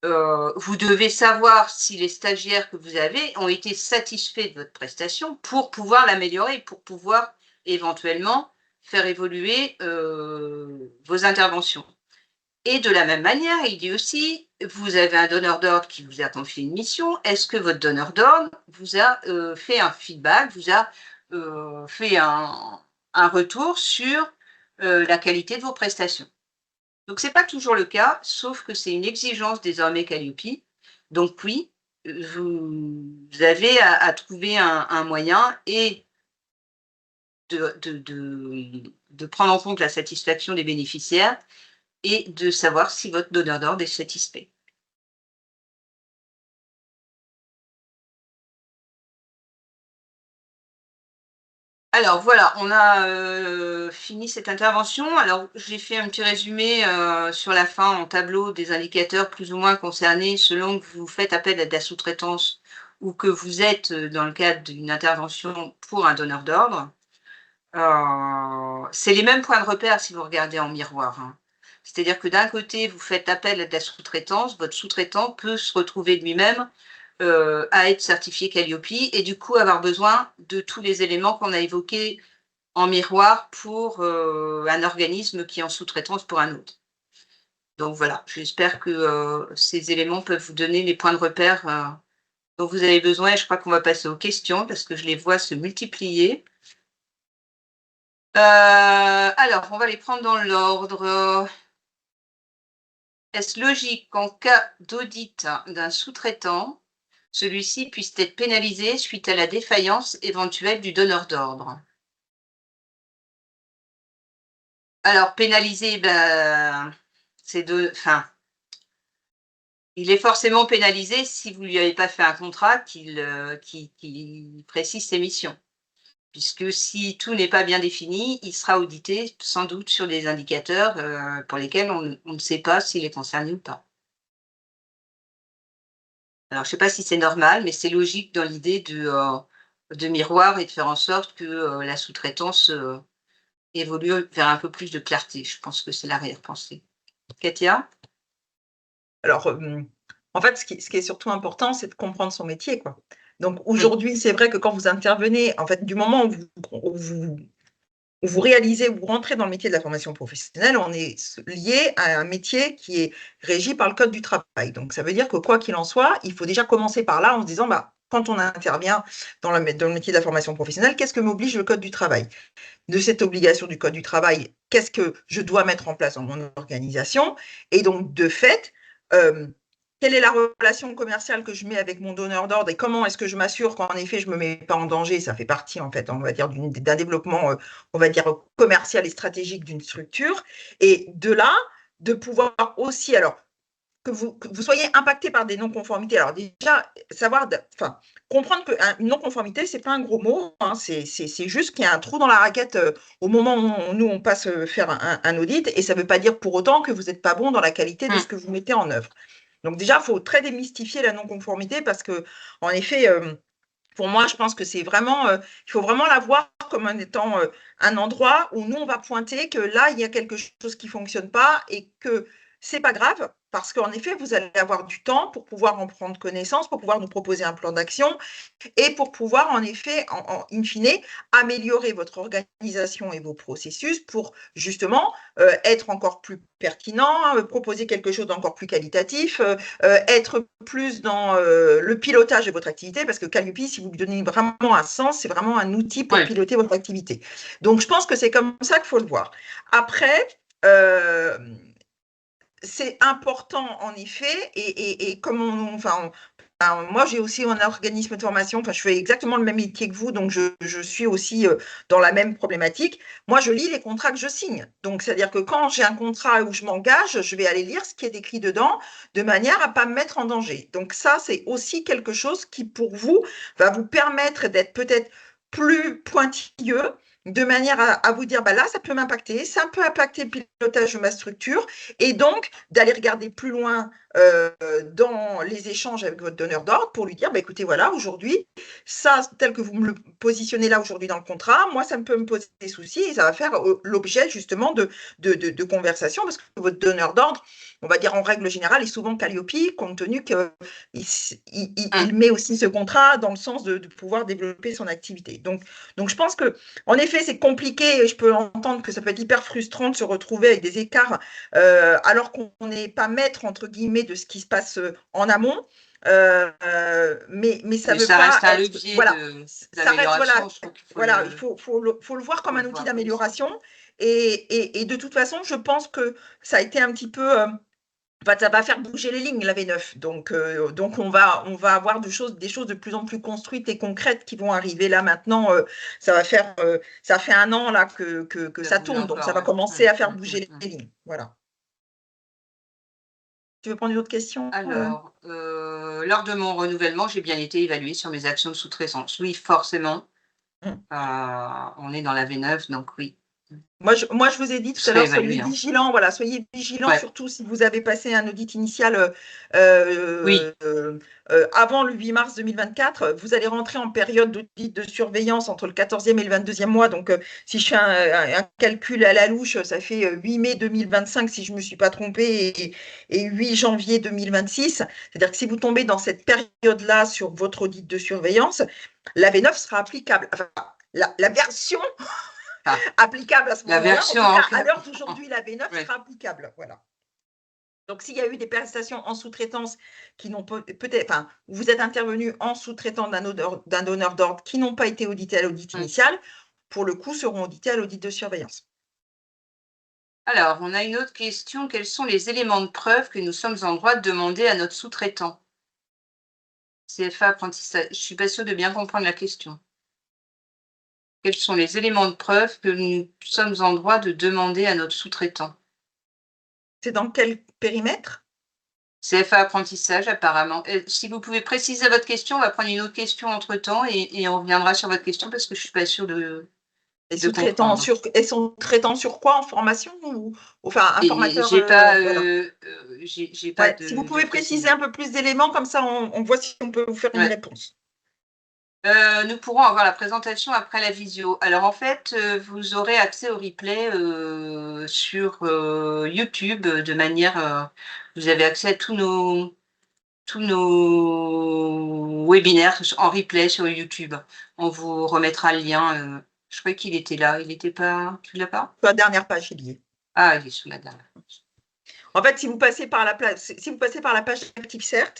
vous devez savoir si les stagiaires que vous avez ont été satisfaits de votre prestation pour pouvoir l'améliorer, pour pouvoir éventuellement faire évoluer, vos interventions. Et de la même manière, il dit aussi, vous avez un donneur d'ordre qui vous a confié une mission. Est-ce que votre donneur d'ordre vous a fait un feedback, vous a fait un retour sur la qualité de vos prestations? Donc, ce n'est pas toujours le cas, sauf que c'est une exigence désormais Calliope. Donc, oui, vous avez à trouver un moyen et de prendre en compte la satisfaction des bénéficiaires et de savoir si votre donneur d'ordre est satisfait. Alors voilà, on a, fini cette intervention. Alors j'ai fait un petit résumé, sur la fin en tableau des indicateurs plus ou moins concernés selon que vous faites appel à de la sous-traitance ou que vous êtes, dans le cadre d'une intervention pour un donneur d'ordre. C'est les mêmes points de repère si vous regardez en miroir, hein. C'est-à-dire que d'un côté, vous faites appel à de la sous-traitance, votre sous-traitant peut se retrouver lui-même, à être certifié Calliope et du coup avoir besoin de tous les éléments qu'on a évoqués en miroir pour, un organisme qui est en sous-traitance pour un autre. Donc voilà, j'espère que, ces éléments peuvent vous donner les points de repère, dont vous avez besoin et je crois qu'on va passer aux questions parce que je les vois se multiplier. Alors, on va les prendre dans l'ordre. Est-ce logique qu'en cas d'audit d'un sous-traitant, celui-ci puisse être pénalisé suite à la défaillance éventuelle du donneur d'ordre? Alors pénalisé, ben, enfin, il est forcément pénalisé si vous ne lui avez pas fait un contrat qui précise ses missions. Puisque si tout n'est pas bien défini, il sera audité sans doute sur des indicateurs, pour lesquels on ne sait pas s'il est concerné ou pas. Alors je ne sais pas si c'est normal, mais c'est logique dans l'idée de miroir et de faire en sorte que, la sous-traitance, évolue vers un peu plus de clarté. Je pense que c'est l'arrière-pensée. Katia? Alors, en fait, ce qui est surtout important, c'est de comprendre son métier, quoi. Donc Oui. aujourd'hui, c'est vrai que quand vous intervenez, en fait, du moment où vous réalisez, où vous rentrez dans le métier de la formation professionnelle, on est lié à un métier qui est régi par le code du travail. Donc ça veut dire que quoi qu'il en soit, il faut déjà commencer par là en se disant, bah, quand on intervient dans le métier de la formation professionnelle, qu'est-ce que m'oblige le code du travail? De cette obligation du code du travail, qu'est-ce que je dois mettre en place dans mon organisation? Et donc, de fait, quelle est la relation commerciale que je mets avec mon donneur d'ordre et comment est-ce que je m'assure qu'en effet, je ne me mets pas en danger? Ça fait partie, en fait, on va dire, d'un développement, on va dire, commercial et stratégique d'une structure. Et de là, de pouvoir aussi, alors, que vous soyez impacté par des non-conformités. Alors déjà, comprendre qu'une non-conformité, ce n'est pas un gros mot, hein, c'est juste qu'il y a un trou dans la raquette au moment où nous, on passe faire un audit, et ça ne veut pas dire pour autant que vous n'êtes pas bon dans la qualité de ce que vous mettez en œuvre. Donc déjà, il faut très démystifier la non-conformité parce que, en effet, pour moi, je pense que c'est vraiment, il faut vraiment la voir comme étant un endroit où nous, on va pointer que là, il y a quelque chose qui ne fonctionne pas et que ce n'est pas grave parce qu'en effet, vous allez avoir du temps pour pouvoir en prendre connaissance, pour pouvoir nous proposer un plan d'action et pour pouvoir, en effet, in fine, améliorer votre organisation et vos processus pour justement être encore plus pertinent, proposer quelque chose d'encore plus qualitatif, être plus dans le pilotage de votre activité, parce que Calliope, si vous lui donnez vraiment un sens, c'est vraiment un outil pour piloter votre activité. Donc, je pense que c'est comme ça qu'il faut le voir. Après, c'est important en effet, et comme moi, j'ai aussi un organisme de formation, je fais exactement le même métier que vous, donc je suis aussi dans la même problématique. Moi, je lis les contrats que je signe. Donc, c'est-à-dire que quand j'ai un contrat où je m'engage, je vais aller lire ce qui est écrit dedans de manière à ne pas me mettre en danger. Donc, ça, c'est aussi quelque chose qui, pour vous, va vous permettre d'être peut-être plus pointilleux, de manière à vous dire, là, ça peut m'impacter, ça peut impacter le pilotage de ma structure, et donc d'aller regarder plus loin dans les échanges avec votre donneur d'ordre pour lui dire, écoutez, voilà, aujourd'hui, ça, tel que vous me le positionnez là aujourd'hui dans le contrat, moi, ça peut me poser des soucis et ça va faire l'objet justement de conversations parce que votre donneur d'ordre, on va dire en règle générale, est souvent Calliope, compte tenu qu'il met aussi ce contrat dans le sens de pouvoir développer son activité. Donc, je pense que, en effet, c'est compliqué et je peux entendre que ça peut être hyper frustrant de se retrouver avec des écarts alors qu'on n'est pas maître, entre guillemets, de ce qui se passe en amont. Mais ça ne veut ça pas reste un être, levier voilà, ça reste, voilà, il faut le voir comme un outil d'amélioration. Et de toute façon, je pense que ça a été un petit peu, ça va faire bouger les lignes, la V9. Donc on va avoir des choses de plus en plus construites et concrètes qui vont arriver là maintenant. Ça fait un an là que ça tourne, donc ça va commencer à faire bouger les lignes. Voilà. Tu veux prendre une autre question? Alors, lors de mon renouvellement, j'ai bien été évaluée sur mes actions de sous-traitance. Oui, forcément. On est dans la V9, donc oui. Moi, je vous ai dit tout à l'heure, soyez vigilants, soyez vigilants, surtout si vous avez passé un audit initial avant le 8 mars 2024. Vous allez rentrer en période d'audit de surveillance entre le 14e et le 22e mois. Donc, si je fais un calcul à la louche, ça fait 8 mai 2025, si je ne me suis pas trompée, et 8 janvier 2026. C'est-à-dire que si vous tombez dans cette période-là sur votre audit de surveillance, la V9 sera applicable. Enfin, la version applicable à ce moment-là. À l'heure d'aujourd'hui, la V9 sera applicable. Voilà. Donc, s'il y a eu des prestations en sous-traitance qui n'ont peut-être, vous êtes intervenu en sous-traitant d'un donneur d'ordre qui n'ont pas été audités à l'audit initial, pour le coup, seront audités à l'audit de surveillance. Alors, on a une autre question. Quels sont les éléments de preuve que nous sommes en droit de demander à notre sous-traitant? CFA apprentissage. Je ne suis pas sûre de bien comprendre la question. Quels sont les éléments de preuve que nous sommes en droit de demander à notre sous-traitant? C'est dans quel périmètre? CFA apprentissage, apparemment. Si vous pouvez préciser votre question, on va prendre une autre question entre-temps et on reviendra sur votre question parce que je ne suis pas sûre de sous-traitants sur quoi? En formation ou un formateur? J'ai pas, si vous pouvez préciser un peu plus d'éléments, comme ça on voit si on peut vous faire une réponse. Nous pourrons avoir la présentation après la visio. Alors en fait, vous aurez accès au replay sur YouTube de manière, vous avez accès à tous nos webinaires en replay sur YouTube. On vous remettra le lien. Je croyais qu'il était là. Il n'était pas. Tu l'as pas? Sur la dernière page, il y est. Ah, il est sur la dernière page. En fait, si vous passez par la page ActiveCert,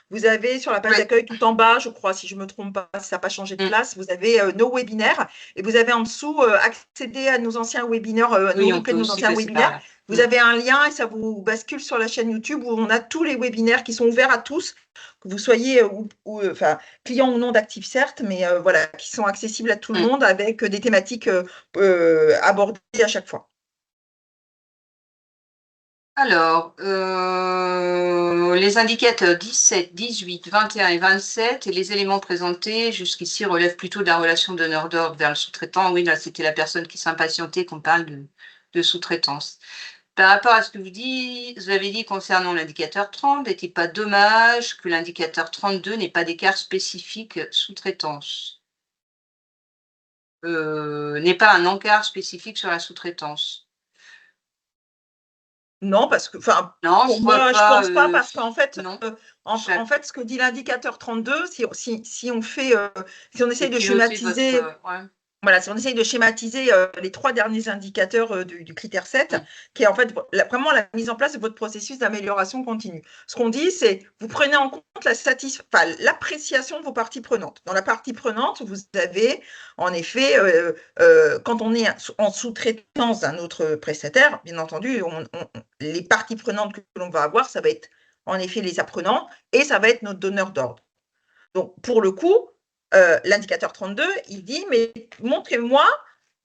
vous avez sur la page d'accueil tout en bas, je crois, si je ne me trompe pas, si ça n'a pas changé de place, vous avez nos webinaires et vous avez en dessous accéder à nos anciens webinaires, nos replays de nos anciens webinaires. Vous avez un lien et ça vous bascule sur la chaîne YouTube où on a tous les webinaires qui sont ouverts à tous, que vous soyez client ou non d'ActiveCert, mais voilà, qui sont accessibles à tout le monde avec des thématiques abordées à chaque fois. Alors, les indicateurs 17, 18, 21 et 27 et les éléments présentés jusqu'ici relèvent plutôt de la relation donneur d'ordre vers le sous-traitant. Oui, là, c'était la personne qui s'impatientait qu'on parle de sous-traitance. Par rapport à ce que vous avez dit concernant l'indicateur 30, n'est-il pas dommage que l'indicateur 32 n'ait pas d'écart spécifique sous-traitance? N'ait pas un encart spécifique sur la sous-traitance? Non, parce que, enfin, Non, pour je vois moi, je pas, pense pas, parce qu'en fait, non. en fait, ce que dit l'indicateur 32, si on fait, si on J'ai essaye de piloté votre, schématiser. ouais. Voilà, si on essaye de schématiser les 3 derniers indicateurs du critère 7, Mmh. qui est en fait vraiment la mise en place de votre processus d'amélioration continue. Ce qu'on dit, c'est vous prenez en compte l'appréciation de vos parties prenantes. Dans la partie prenante, vous avez en effet, quand on est en sous-traitance d'un autre prestataire, bien entendu, les parties prenantes que l'on va avoir, ça va être en effet les apprenants et ça va être notre donneur d'ordre. Donc, pour le coup, l'indicateur 32, il dit, mais montrez-moi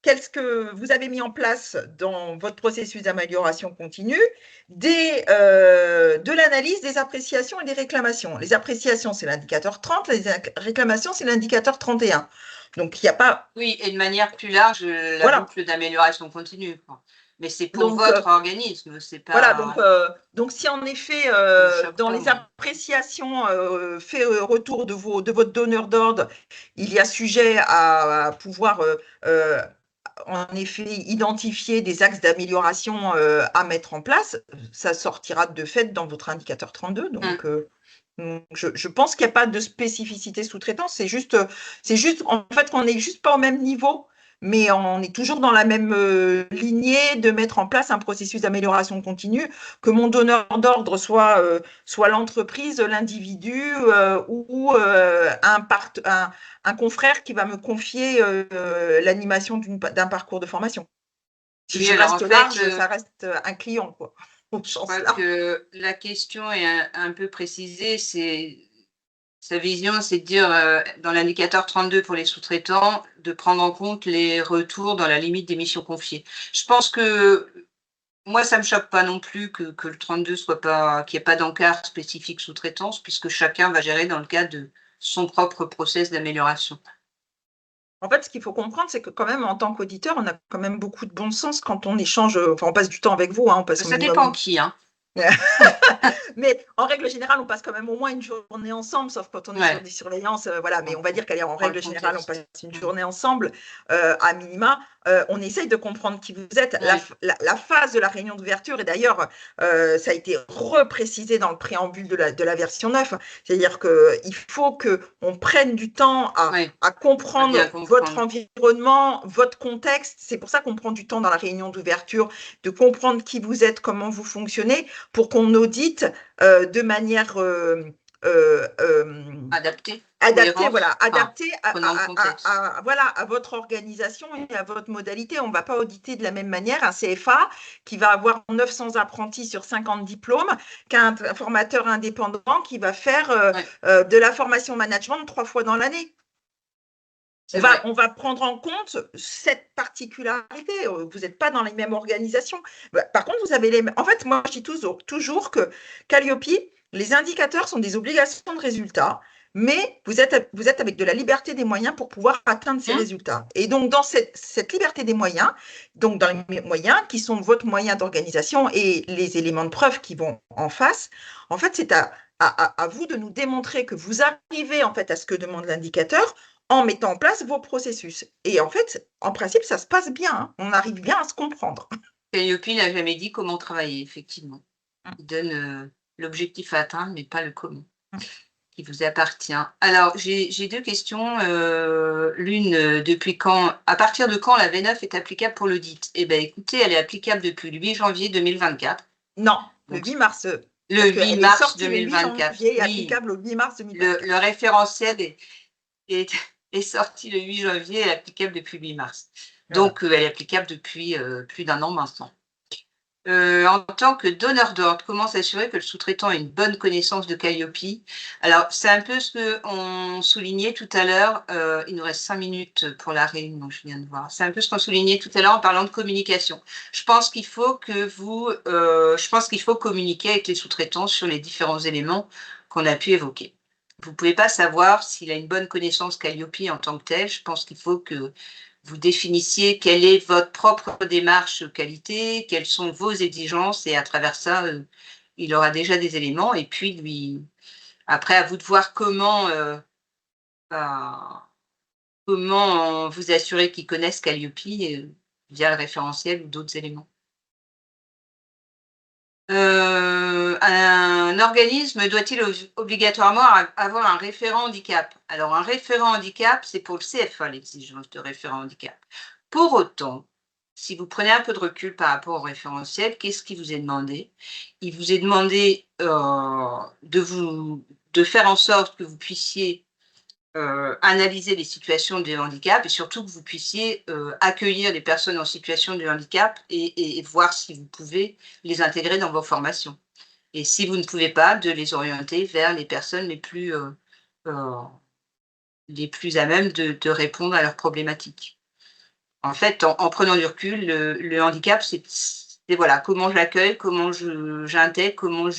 qu'est-ce que vous avez mis en place dans votre processus d'amélioration continue, de l'analyse des appréciations et des réclamations. Les appréciations, c'est l'indicateur 30, les réclamations, c'est l'indicateur 31. Donc, il n'y a pas… Oui, et de manière plus large, la Voilà. boucle d'amélioration continue, quoi. Mais c'est pour Donc, votre organisme, c'est voilà, pas, donc si en effet, ça me choque dans pas, les moi. appréciations fait retour de votre donneur d'ordre, il y a sujet à pouvoir en effet identifier des axes d'amélioration à mettre en place, ça sortira de fait dans votre indicateur 32. Mmh. Donc je pense qu'il n'y a pas de spécificité sous-traitance, c'est juste en fait qu'on n'est juste pas au même niveau, mais on est toujours dans la même lignée de mettre en place un processus d'amélioration continue, que mon donneur d'ordre soit l'entreprise, l'individu ou un confrère qui va me confier l'animation d'un parcours de formation. Si Oui, je alors en reste fait, large, ça reste un client, quoi, au je sens crois large. que la question est un peu précisée, c'est sa vision, c'est de dire, dans l'indicateur 32 pour les sous-traitants, de prendre en compte les retours dans la limite des missions confiées. Je pense que moi, ça me choque pas non plus que le 32 soit pas qu'il y ait pas d'encart spécifique sous-traitance puisque chacun va gérer dans le cadre de son propre process d'amélioration. En fait, ce qu'il faut comprendre, c'est que quand même, en tant qu'auditeur, on a quand même beaucoup de bon sens quand on échange, enfin, on passe du temps avec vous, hein, on passe au Ça dépend minimum. qui, hein. Mais en règle générale, on passe quand même au moins une journée ensemble, sauf quand on est sur Ouais, des surveillances, voilà. Mais on on va dire qu'en prend le règle générale, on contexte. passe une Mmh. journée ensemble, à minima. On essaye de comprendre qui vous êtes. Ouais. La phase de la réunion d'ouverture, et d'ailleurs, ça a été reprécisé dans le préambule de la version 9, c'est-à-dire qu'il faut qu'on prenne du temps Ouais, à à bien comprendre votre comprendre. environnement, votre contexte. C'est pour ça qu'on prend du temps dans la réunion d'ouverture, de comprendre qui vous êtes, comment vous fonctionnez, pour qu'on audite de manière Adapté, adaptée, cohérence, voilà, enfin, adaptée prenant le contexte. voilà, à votre organisation et à votre modalité. On ne va pas auditer de la même manière un CFA qui va avoir 900 apprentis sur 50 diplômes qu'un formateur indépendant qui va faire Ouais, de la formation management 3 fois dans l'année. c'est vrai. On va prendre en compte cette particularité. Vous n'êtes pas dans les mêmes organisations. Par contre, vous avez les… En fait, moi, je dis toujours que Calliope, les indicateurs sont des obligations de résultats, mais vous êtes avec de la liberté des moyens pour pouvoir atteindre ces Mmh. résultats. Et donc, dans cette liberté des moyens, donc dans les moyens qui sont votre moyen d'organisation et les éléments de preuve qui vont en face, en fait, c'est à vous de nous démontrer que vous arrivez en fait à ce que demande l'indicateur en mettant en place vos processus. Et en fait, en principe, ça se passe bien, hein. On arrive bien à se comprendre. Calliope n'a jamais dit comment travailler, effectivement. Il donne, l'objectif à atteindre, mais pas le comment, qui vous appartient. Alors j'ai 2 questions, l'une, depuis quand à partir de quand la V9 est applicable pour l'audit? Eh ben, écoutez, elle est applicable depuis le 8 janvier 2024, Non, le donc 8 mars, le parce 8 qu'elle est mars sortie le 8 2024. janvier et Oui, applicable au 8 mars le 2024. référentiel est est sorti le 8 janvier et applicable depuis le 8 mars. Voilà. Donc elle est applicable depuis, plus d'1 an maintenant. En tant que donneur d'ordre, comment s'assurer que le sous-traitant a une bonne connaissance de Calliope? Alors, c'est un peu ce qu'on soulignait tout à l'heure, il nous reste 5 minutes pour la réunion, je viens de voir. C'est un peu ce qu'on soulignait tout à l'heure en parlant de communication. Je pense qu'il faut communiquer avec les sous-traitants sur les différents éléments qu'on a pu évoquer. Vous ne pouvez pas savoir s'il a une bonne connaissance Calliope en tant que tel. Je pense qu'il faut que vous définissiez quelle est votre propre démarche qualité, quelles sont vos exigences, et à travers ça, il aura déjà des éléments. Et puis, après, à vous de voir bah, comment vous assurer qu'ils connaissent Calliope via le référentiel ou d'autres éléments. Un organisme doit-il obligatoirement avoir un référent handicap? Alors, un référent handicap, c'est pour le CFA, l'exigence de référent handicap. Pour autant, si vous prenez un peu de recul par rapport au référentiel, qu'est-ce qui vous est demandé? Il vous est demandé de faire en sorte que vous puissiez analyser les situations de handicap et surtout que vous puissiez accueillir les personnes en situation de handicap et voir si vous pouvez les intégrer dans vos formations. Et si vous ne pouvez pas, de les orienter vers les personnes euh, les plus à même de répondre à leurs problématiques. En fait, en prenant du recul, le handicap, c'est voilà, comment je l'accueille, comment j'intègre,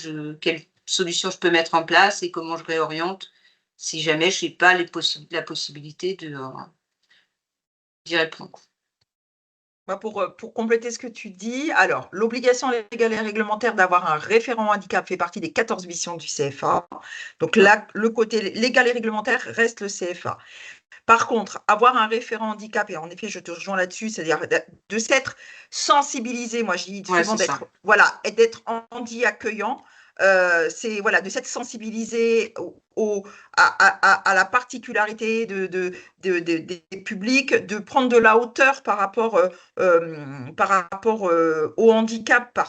quelles solutions je peux mettre en place et comment je réoriente si jamais je n'ai pas la possibilité d'y répondre. Bah, pour compléter ce que tu dis, alors, l'obligation légale et réglementaire d'avoir un référent handicap fait partie des 14 missions du CFA. Donc là, le côté légal et réglementaire reste le CFA. Par contre, avoir un référent handicap, et en effet, je te rejoins là-dessus, c'est-à-dire de s'être sensibilisé, moi je dis Ouais, souvent c'est ça. d'être handi accueillant, c'est voilà, de s'être sensibilisé à la particularité des publics, de prendre de la hauteur par rapport au handicap, Ça,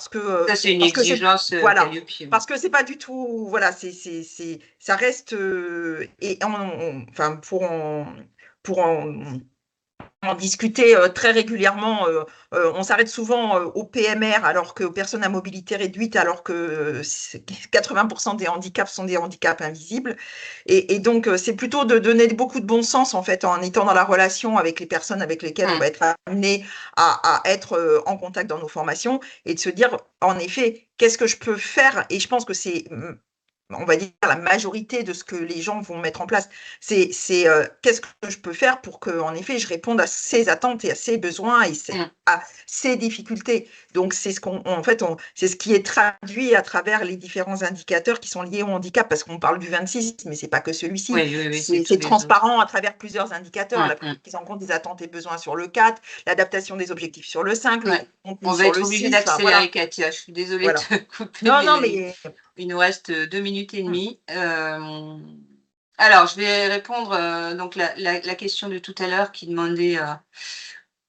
c'est une parce que c'est exigence voilà, Calliope. parce que c'est pas du tout, voilà, ça reste, enfin, pour en discuter très régulièrement. On s'arrête souvent au PMR, alors que aux personnes à mobilité réduite, alors que 80% des handicaps sont des handicaps invisibles. Et donc, c'est plutôt de donner beaucoup de bon sens, en fait, en étant dans la relation avec les personnes avec lesquelles on va être amené à être en contact dans nos formations, et de se dire, en effet, qu'est-ce que je peux faire? Et je pense que c'est on va dire, la majorité de ce que les gens vont mettre en place. C'est qu'est-ce que je peux faire pour que, en effet, je réponde à ces attentes et à ces besoins et à ces difficultés. Donc, c'est c'est ce qui est traduit à travers les différents indicateurs qui sont liés au handicap, parce qu'on parle du 26, mais c'est pas que celui-ci. Oui, c'est tous C'est les autres. transparent à travers plusieurs indicateurs, la prise en compte des attentes et besoins sur le 4, l'adaptation des objectifs sur le 5, le Ouais. On contenu va sur être le obligé 6. Enfin, voilà. d'accélérer, Katia. Je suis désolée de Voilà. te couper, Non, non, mais mais il nous reste 2 minutes et demie. Alors, je vais répondre donc la question de tout à l'heure qui demandait,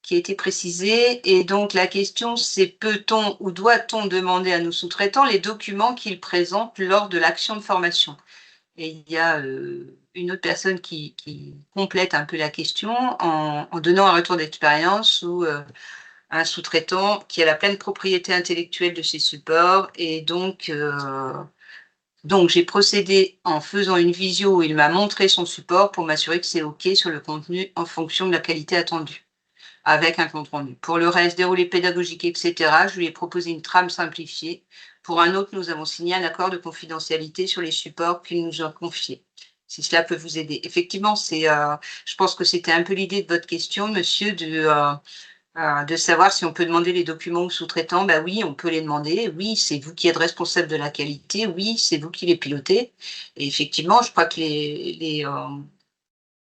qui a été précisée. Et donc, la question, c'est peut-on ou doit-on demander à nos sous-traitants les documents qu'ils présentent lors de l'action de formation? Et il y a une autre personne qui complète un peu la question en donnant un retour d'expérience où un sous-traitant qui a la pleine propriété intellectuelle de ses supports. Et donc j'ai procédé en faisant une visio où il m'a montré son support pour m'assurer que c'est OK sur le contenu en fonction de la qualité attendue, avec un compte rendu. Pour le reste, déroulé pédagogique, etc., je lui ai proposé une trame simplifiée. Pour un autre, nous avons signé un accord de confidentialité sur les supports qu'il nous a confiés. Si cela peut vous aider. Effectivement, je pense que c'était un peu l'idée de votre question, monsieur, de savoir si on peut demander les documents aux sous-traitants. Ben oui, on peut les demander. Oui, c'est vous qui êtes responsable de la qualité. Oui, c'est vous qui les pilotez. Et effectivement, je crois que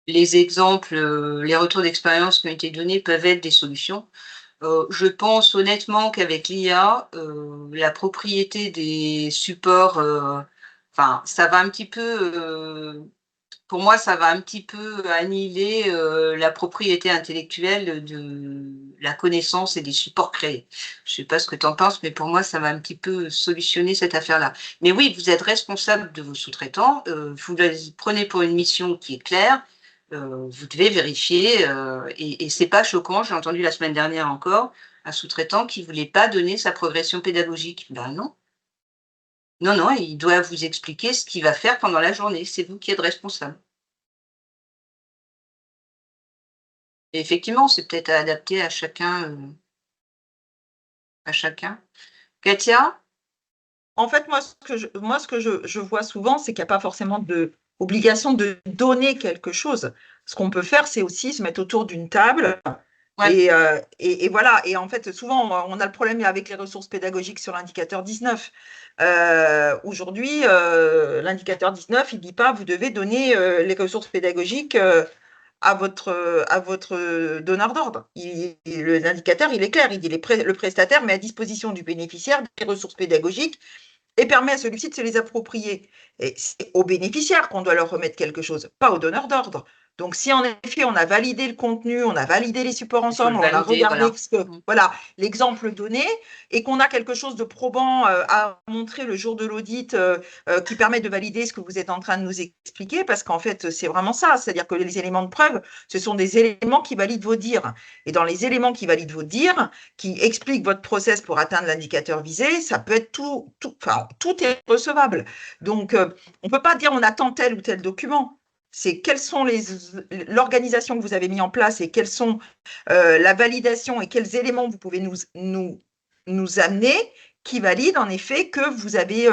les exemples, les retours d'expérience qui ont été donnés peuvent être des solutions. Je pense honnêtement qu'avec l'IA, la propriété des supports, enfin, ça va un petit peu, pour moi, ça va un petit peu annihiler la propriété intellectuelle de la connaissance et des supports créés. Je ne sais pas ce que tu en penses, mais pour moi, ça va un petit peu solutionner cette affaire-là. Mais oui, vous êtes responsable de vos sous-traitants, vous les prenez pour une mission qui est claire, vous devez vérifier, et c'est pas choquant, j'ai entendu la semaine dernière encore, un sous-traitant qui ne voulait pas donner sa progression pédagogique. Ben non. Non, non, il doit vous expliquer ce qu'il va faire pendant la journée. C'est vous qui êtes responsable. Et effectivement, c'est peut-être adapté à chacun, à chacun. Katia? En fait, moi, ce que je vois souvent, c'est qu'il n'y a pas forcément d'obligation de donner quelque chose. Ce qu'on peut faire, c'est aussi se mettre autour d'une table. Ouais. Et voilà. Et en fait, souvent, on a le problème avec les ressources pédagogiques sur l'indicateur 19. Aujourd'hui, l'indicateur 19, il ne dit pas vous devez donner les ressources pédagogiques à votre donneur d'ordre. L'indicateur, il est clair. Il dit le prestataire met à disposition du bénéficiaire des ressources pédagogiques et permet à celui-ci de se les approprier. Et c'est aux bénéficiaires qu'on doit leur remettre quelque chose, pas aux donneurs d'ordre. Donc, si en effet, on a validé le contenu, on a validé les supports Il faut le ensemble, on a valider, regardé voilà. voilà, l'exemple donné, et qu'on a quelque chose de probant à montrer le jour de l'audit qui permet de valider ce que vous êtes en train de nous expliquer, parce qu'en fait, c'est vraiment ça. C'est-à-dire que les éléments de preuve, ce sont des éléments qui valident vos dires. Et dans les éléments qui valident vos dires, qui expliquent votre process pour atteindre l'indicateur visé, ça peut être tout est recevable. Donc, on ne peut pas dire on attend tel ou tel document. C'est quelles sont l'organisation que vous avez mis en place et quelles sont la validation et quels éléments vous pouvez nous amener qui valident en effet que vous avez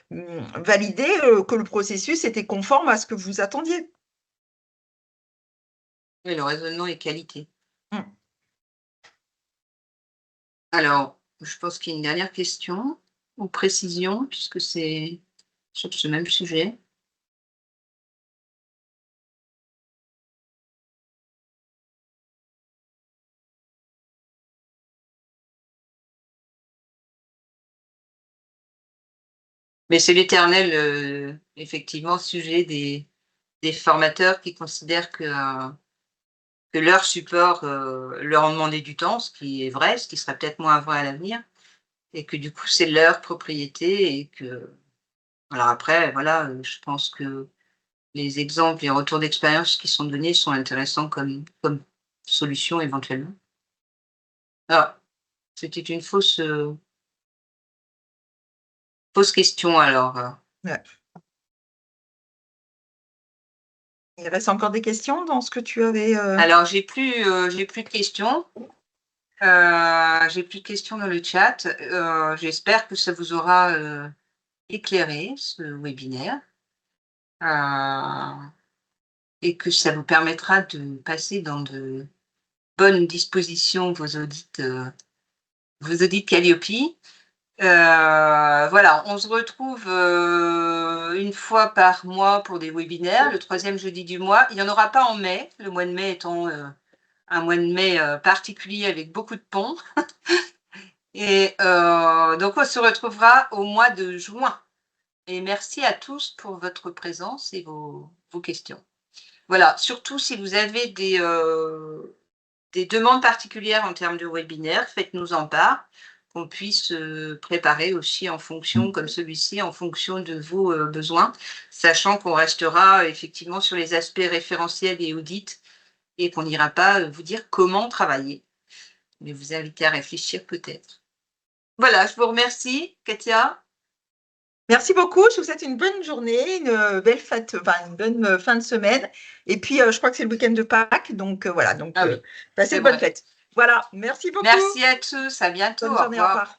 validé que le processus était conforme à ce que vous attendiez. Oui, le raisonnement et qualité. Mm. Alors, je pense qu'il y a une dernière question ou précision, puisque c'est sur ce même sujet. Mais c'est l'éternel, effectivement, sujet des formateurs qui considèrent que leur support leur ont demandé du temps, ce qui est vrai, ce qui sera peut-être moins vrai à l'avenir, et que du coup, c'est leur propriété et que. Alors après, voilà, je pense que les exemples, les retours d'expérience qui sont donnés sont intéressants comme solution éventuellement. Alors, c'était une fausse question alors. Ouais. Il reste encore des questions dans ce que tu avais. Alors, j'ai plus de questions. J'ai plus de questions dans le chat. J'espère que ça vous aura éclairé, ce webinaire, et que ça vous permettra de passer dans de bonnes dispositions vos audits Calliope. Voilà, on se retrouve une fois par mois pour des webinaires, le troisième jeudi du mois. Il n'y en aura pas en mai, le mois de mai étant un mois de mai particulier avec beaucoup de ponts. Et donc, on se retrouvera au mois de juin. Et merci à tous pour votre présence et vos questions. Voilà, surtout si vous avez des demandes particulières en termes de webinaire, faites-nous en part, qu'on puisse préparer aussi en fonction, comme celui-ci, en fonction de vos besoins, sachant qu'on restera effectivement sur les aspects référentiels et audits et qu'on n'ira pas vous dire comment travailler, mais vous inviter à réfléchir peut-être. Voilà, je vous remercie, Katia. Merci beaucoup. Je vous souhaite une bonne journée, une belle fête, enfin une bonne fin de semaine. Et puis, je crois que c'est le week-end de Pâques. Donc, voilà. Donc, Ah oui, passez c'est une bonne vrai. fête. Voilà. Merci beaucoup. Merci à tous. À bientôt. Bonne Au journée. Au revoir. revoir.